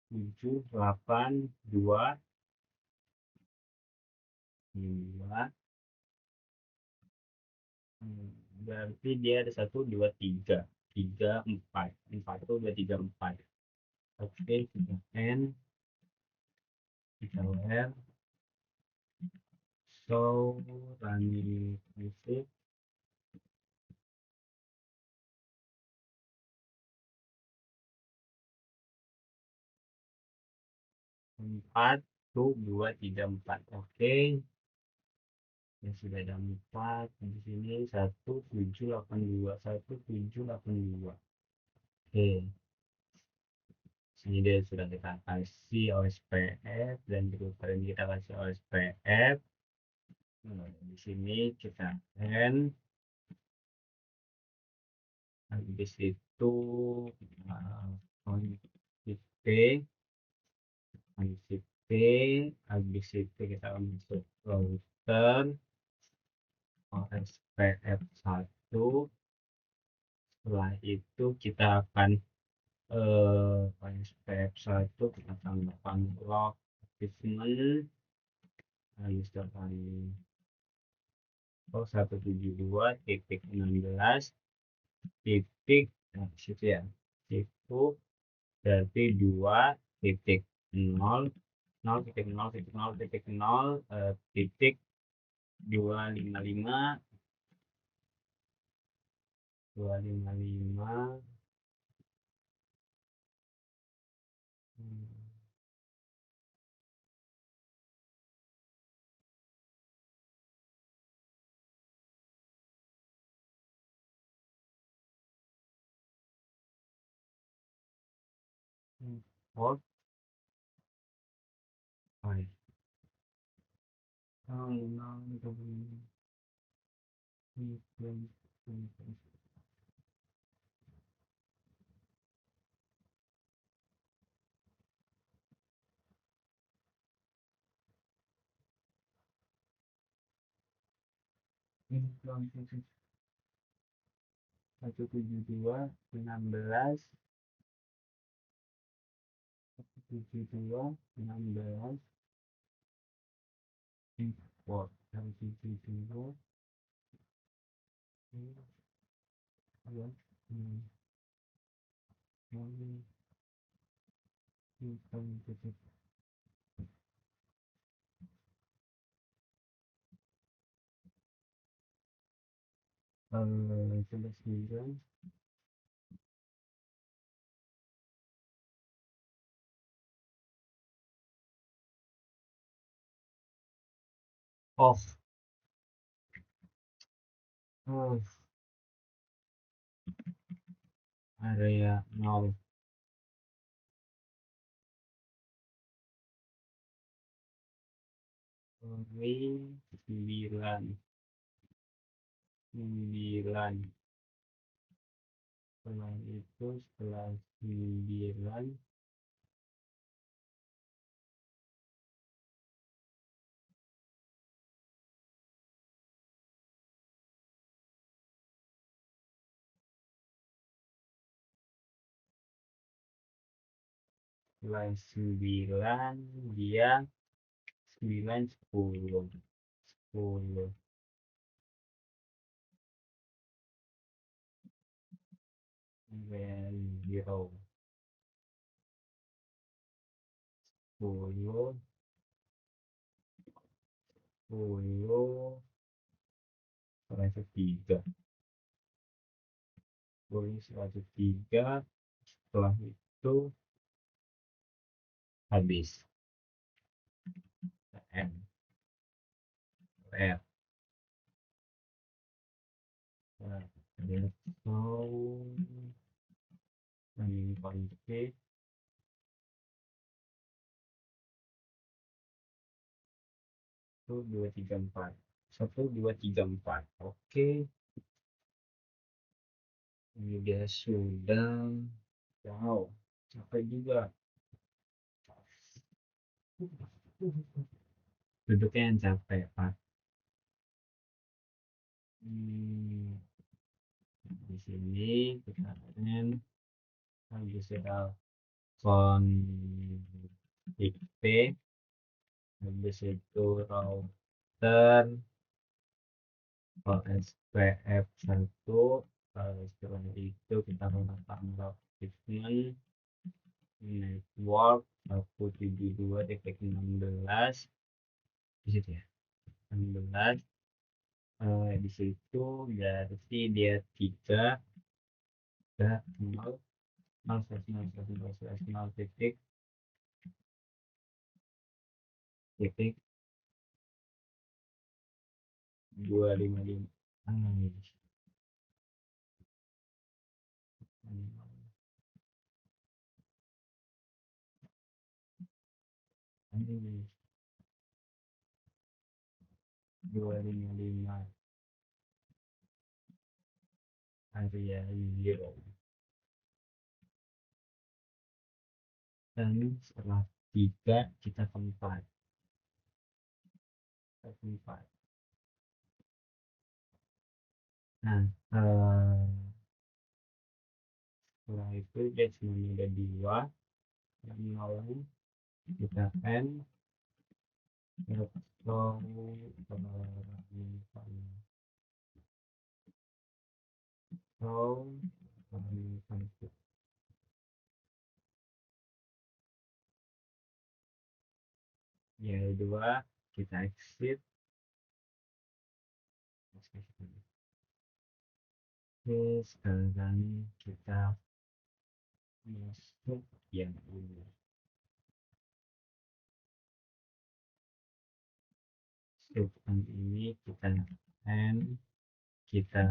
7 8 2 berarti dia ada 1 2 3 4 4 itu 2 3 4. Oke, Oke, kita N, kita R, show running music 4 tuh 2 3 4. Oke, ya sudah ada 4 di sini 1782 1782. Oke, sini dia sudah kita kasih OSPF dan di router ini kita kasih OSPF. Nah, di sini kita N, habis itu konsep P, konsep P, habis itu kita masuk router OSPF 1. Setelah itu kita akan OSPF 1 kita tambahkan log achievement habis kali 172.16 titik, nah situ ya, itu berarti 2.0 titik 255 port 5. Satu tujuh dua 16 import 172 off area 0 9 setelah itu setelah 9 setelah 9 dia 9 10 zero 10 103 103 setelah itu habis M R ini konflik 1234 1234. Oke, ini dia sudah. Wow, capek juga duduknya yang capek Pak. Di sini kita habis kita konfig habis itu router OSPF 1. Setelah itu kita menggunakan log achievement network 172.16 di situ ya, 16. Di situ berarti dia 3 0 0 titik 255. Ini 255 area 0. Dan setelah 3 kita ke 4. Nah, setelah itu dia cuma ada 2 yang nolong, kita N atau ya 2 kita exit. Oke, sekarang kita masuk yang ini. Struktur ini kita N, kita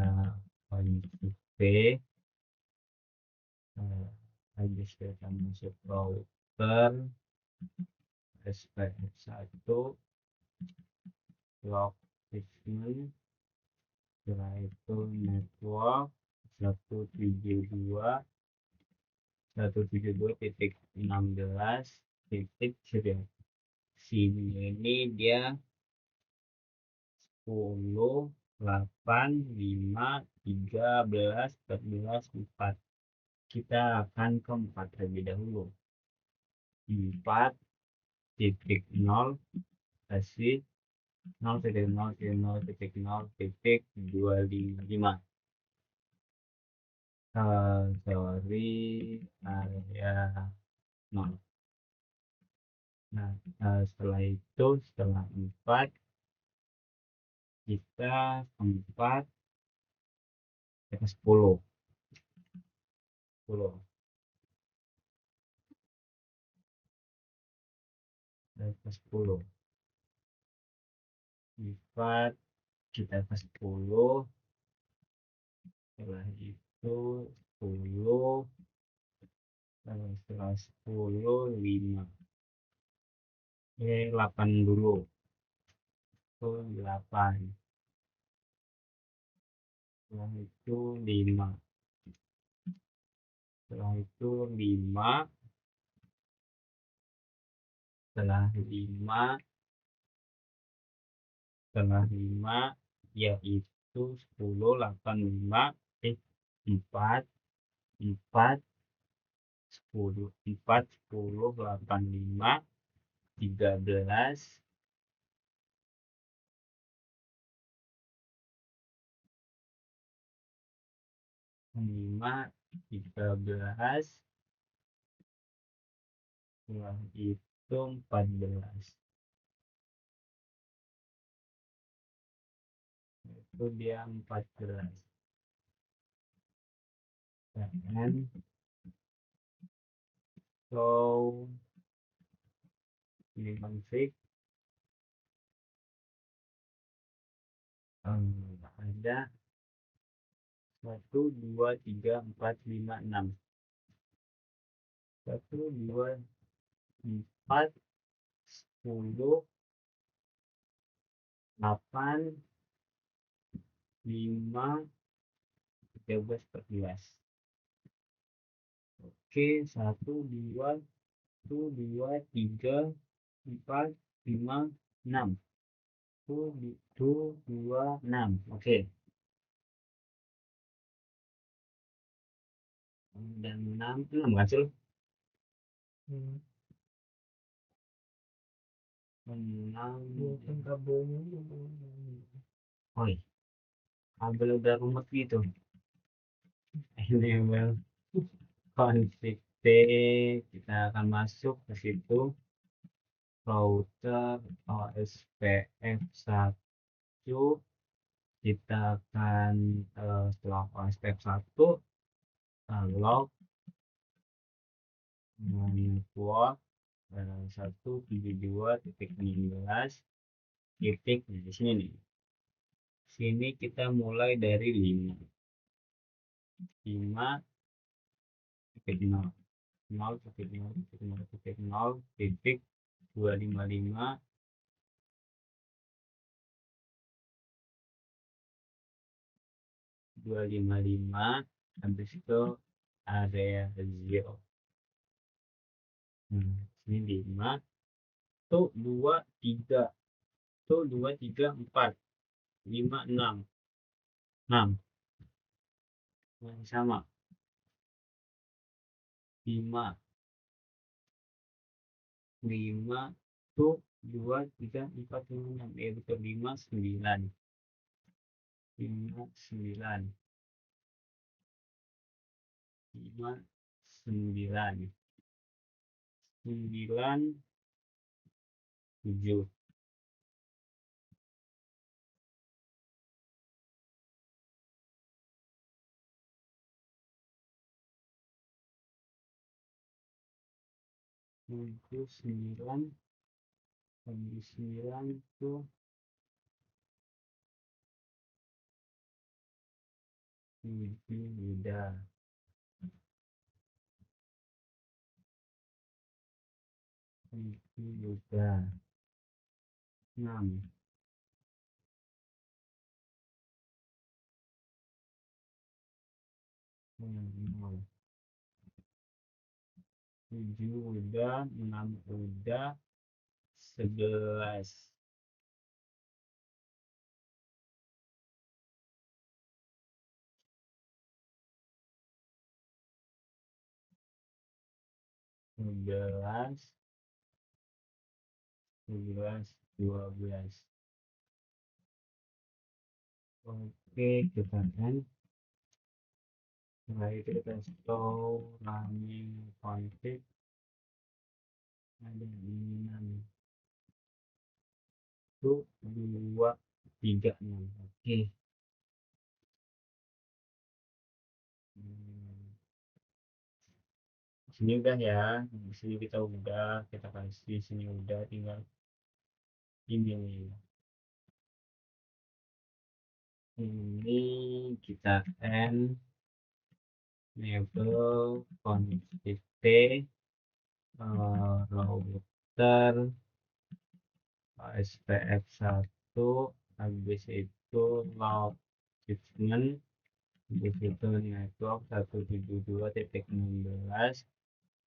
kunci P, habis kita masuk router SPF1 location, setelah itu network 172.16 titik sini ini dia 10 8 5 13 14 4. Kita akan ke 4 terlebih dahulu. 4.0 kasih 0.0.0.0.255. Sorry, area 0. Nah, setelah itu setelah 4 kita 4 ke 10 ke 10 4 kita ke 10. Setelah itu 10, setelah 10 5 8 dulu, 8, setelah itu 5, setelah itu 5, setelah 5 yaitu 10 8 5 4 4 10 4 10 8 5 13 5 13, setelah itu 14. Itu dia 14. Dan so ini config ada 1 2 3 4 5 6, 1 2 4 10 8 5 13 14. Oke, 1 2 1 2 3 4 5 6, 1 2 6. Oke, dan 6 kan sih? 6 oh iya, kabel udah rumet gitu. Enable config kita akan masuk ke situ, router OSPF1, kita akan setelah OSPF1 log network 172.16 titik. Nah, di sini nih, sini kita mulai dari 5 titik 0 titik 0 titik 255 habis itu area 0. Sini 5 tuh 2 3 tuh 2 3 4 5 6 masih sama 5 tuh 2 3 4 5 6 ya betul 5 9 5 9 5 9 9 7 9 habis 9 tuh udah 6 0 7 udah 6 udah 11 11 12. Oke, kita kan setelah itu kita store running config ada 6 itu 2 3 6. Oke. Sini udah ya, di sini kita udah, kita kasih sini udah, tinggal ini nih. Ini kita enable config router SPF1, habis itu log shipment, habis itu network 172.16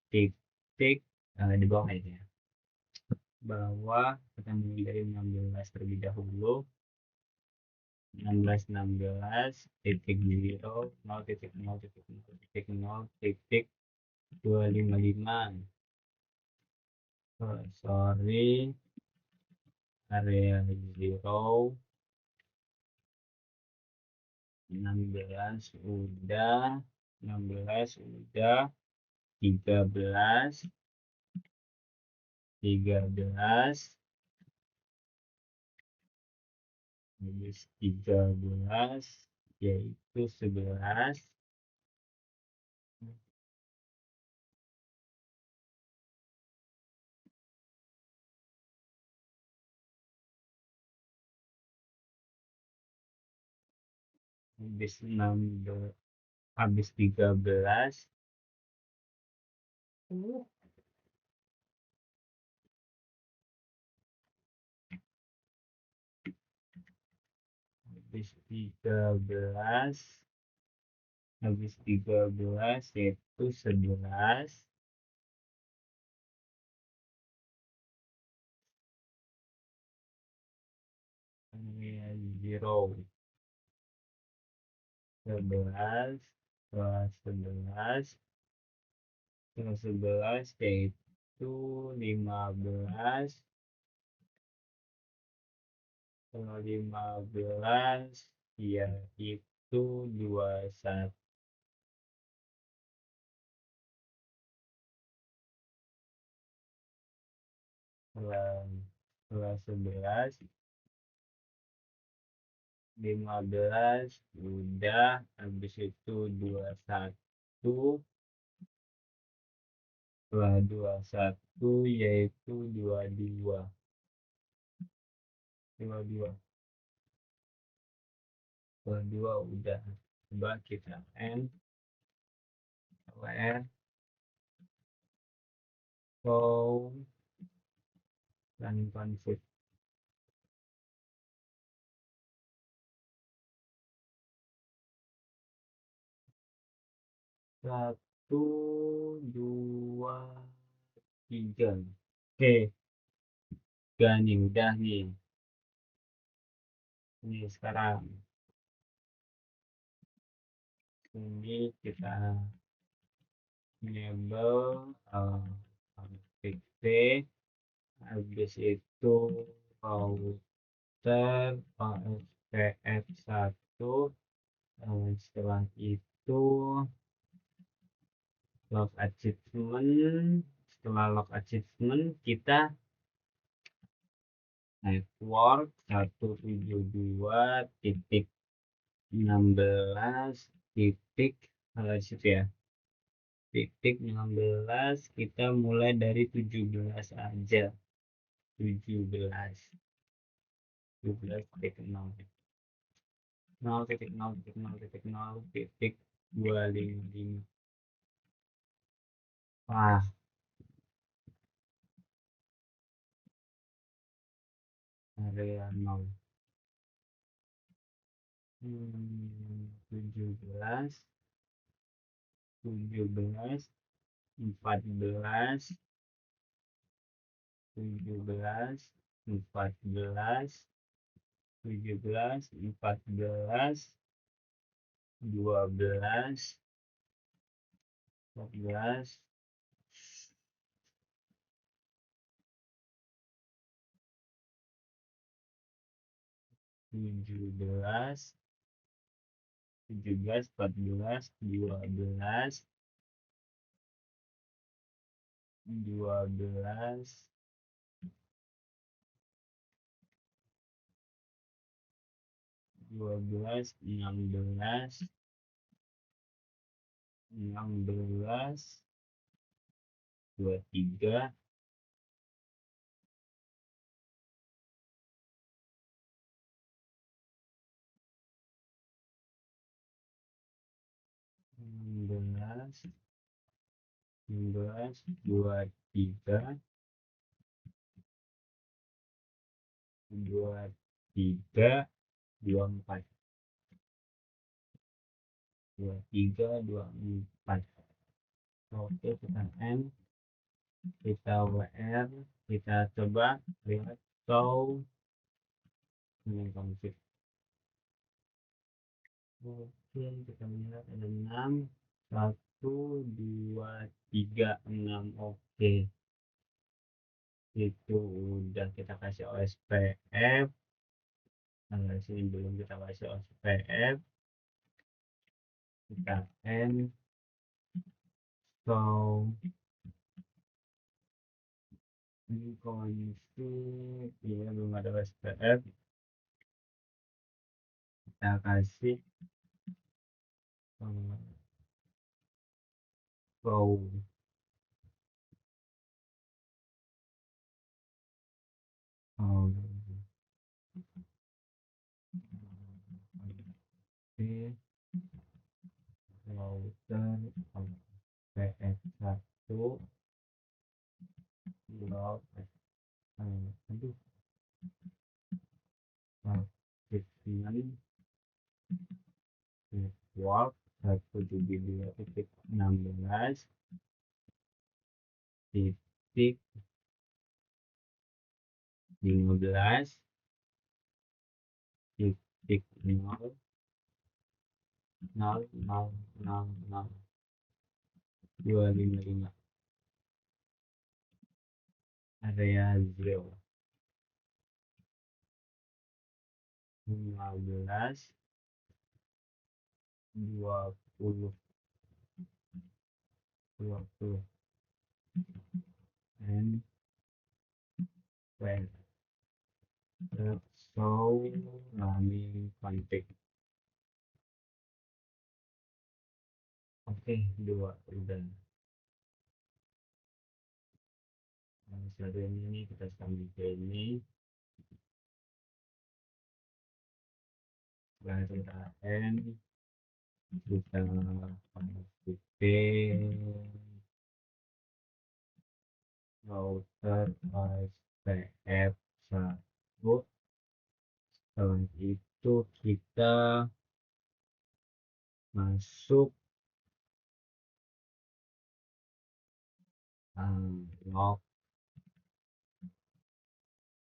titik di bawah ini ya. Bawah kita mulai dari 16 terlebih dahulu. 16 titik 0 0 titik 0 titik 0 titik 0 titik 255. Sorry, area 0 16 udah 16 udah 13 habis 13 yaitu 11 habis 16 habis 13 habis 13 yaitu 11 area 0 11 setelah 11 yaitu 15 setelah 15 yaitu 21 setelah 11, 15 udah, habis itu 21, setelah 21 yaitu 22, 22, 22 udah. Coba kita where show dan config. 1, 2, 3. Oke, nih udah nih. Ini sekarang ini kita enable fix, habis itu router OSPF1, setelah itu log achievement, setelah log achievement kita network 172.16 titik situ ya, titik 16, kita mulai dari 17 aja, 17 titik 0 titik 0 titik 0 titik 0 titik 255. Wah, area 0, 17, 17, 14, 17, 14, 17, 14, 12, 14, 17, 17, 14, 12, 12, 12, 16, 16, 23, 16, 16, 23, 23, 24, 23, 24. Oke, kita kita WR, kita coba lihat show ini config. Oke, kita lihat ada 6, 1, 2, 3, 6. Oke, itu udah kita kasih OSPF. Nah, sini belum kita kasih OSPF. Kita show ini config, ya belum ada OSPF. Kita kasih show router PS1 log aduh achievement network 172.16 titik 15 titik 0 0 0 0 0 255 area 0 15 20 20 and Well, so running config. Oke, 2 udah. Satu ini kita sambil ke ini. Setelah kita N, kita konfig router IPF 1. Setelah itu kita masuk log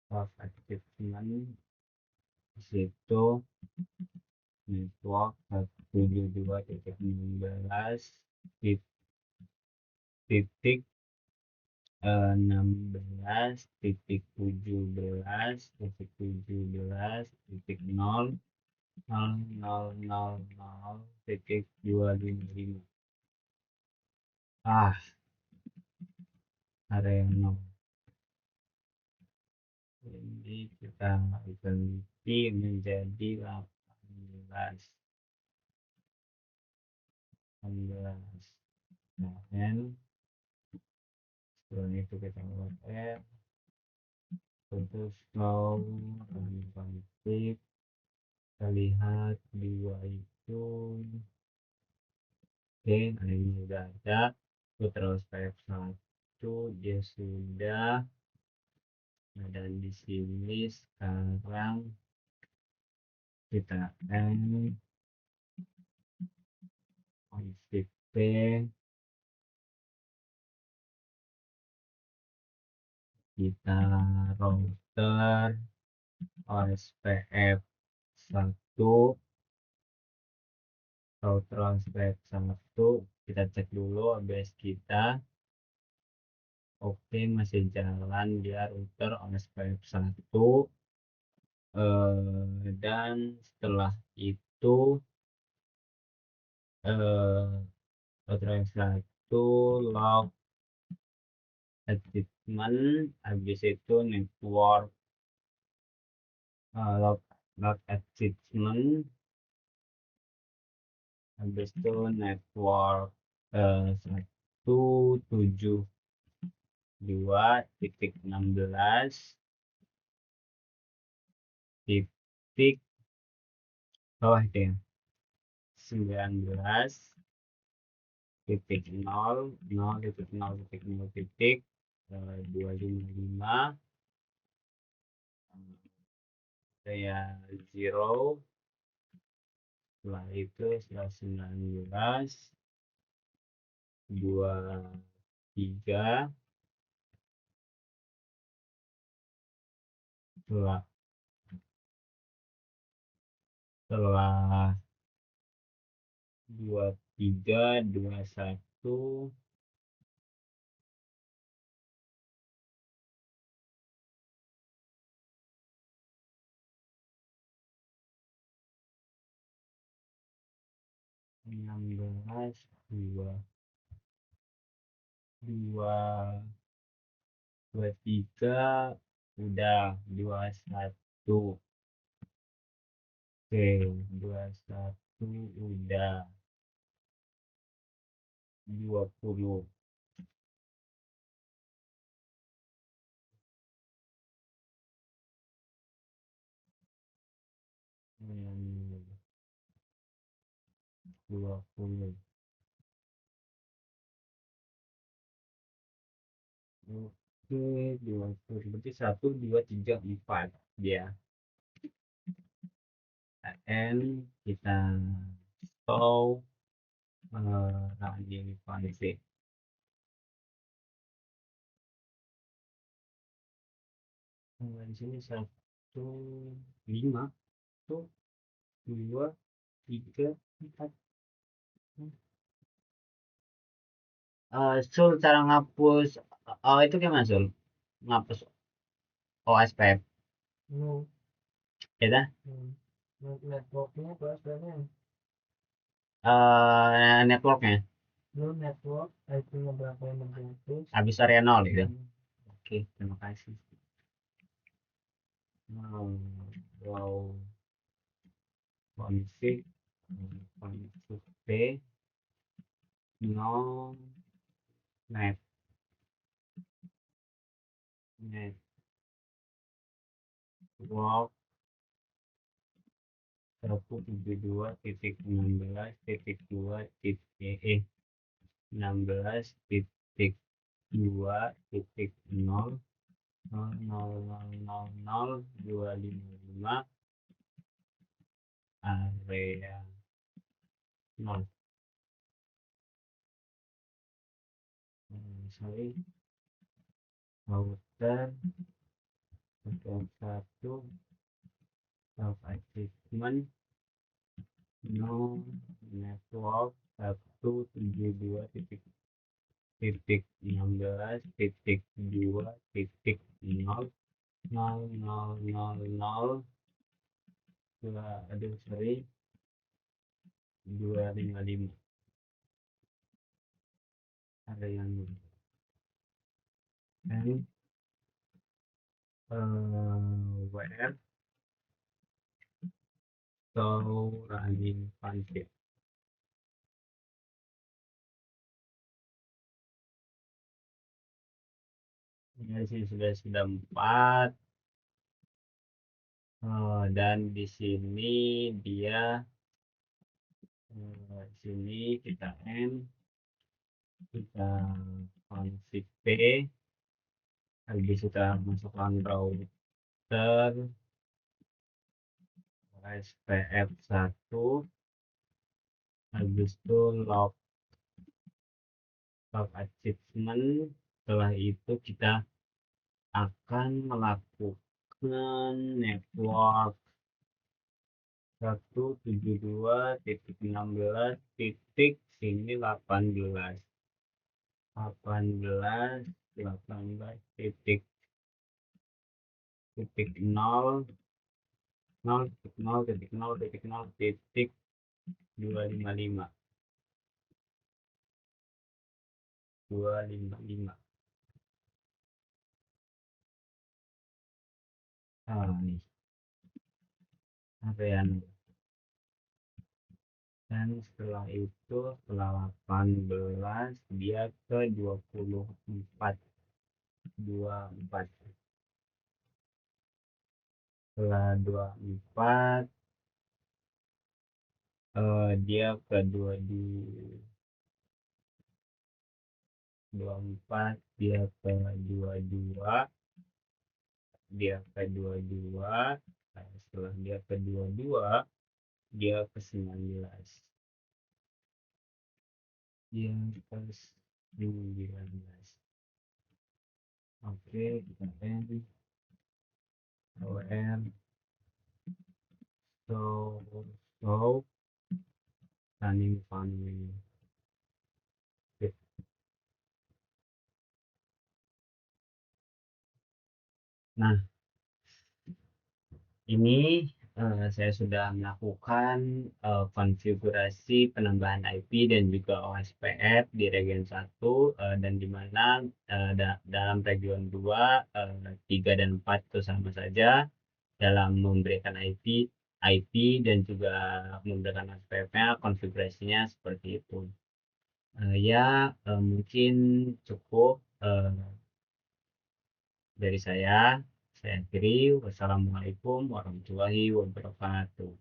of achievement. Di situ network 172.16 titik 16.17.0.000.255. Ada yang 0. Jadi kita ganti menjadi 18. N. Setelah itu kita buat R, terus slow konflik. Kita lihat 2 itu oke, ini sudah ada. Terus step 1 dia sudah. Nah, dan di sini sekarang kita N config P, kita router OSPF 1, router OSPF 1, kita cek dulu ABS kita. Oke, masih jalan dia router OSPF 1. Dan setelah itu router OSPF 1 log achievement, habis itu network log achievement, habis itu network 172.16 titik bawah itu ya 19.0.0.0.255 saya 0. Setelah itu setelah 19.23 setelah 23.21 23 udah 21. Oke, 21 udah 20. Hmm, 20. Oke, 20 berarti 1, 2, 3, 4 dia. N kita show running config. Di sini 5, 2, 3, 4. Sul cara ngapus itu gimana Sul? Ngapus OSPF ya dah? Networknya bahasanya Networknya network IP-nya berapa yang berbasis habis area 0 gitu. Oke, terima kasih. Wow config config p no net network 172.16.2.0.000.255 area 0 sorry router 1 self achievement no network 172.16.2.0.000 aduh sorry 255 area 0 and where so running config ini sih sudah 4 dan di sini dia sini kita kita config p habis kita masukkan router SPF1 habis itu log achievement. Setelah itu kita akan melakukan network 172.16 titik sini 18 titik 0 titik 255 nih area dan setelah itu setelah 18 dia ke 24 setelah 24 dia ke 24 dia ke 22 nah, setelah dia ke 22 dia ke 19 oke kita OR so running config. Nah ini saya sudah melakukan konfigurasi penambahan IP dan juga OSPF di region 1 dan di mana dalam region 2, 3 dan 4 itu sama saja dalam memberikan IP dan juga memberikan OSPF-nya konfigurasinya seperti itu. Mungkin cukup dari saya akhiri. Wassalamualaikum warahmatullahi wabarakatuh.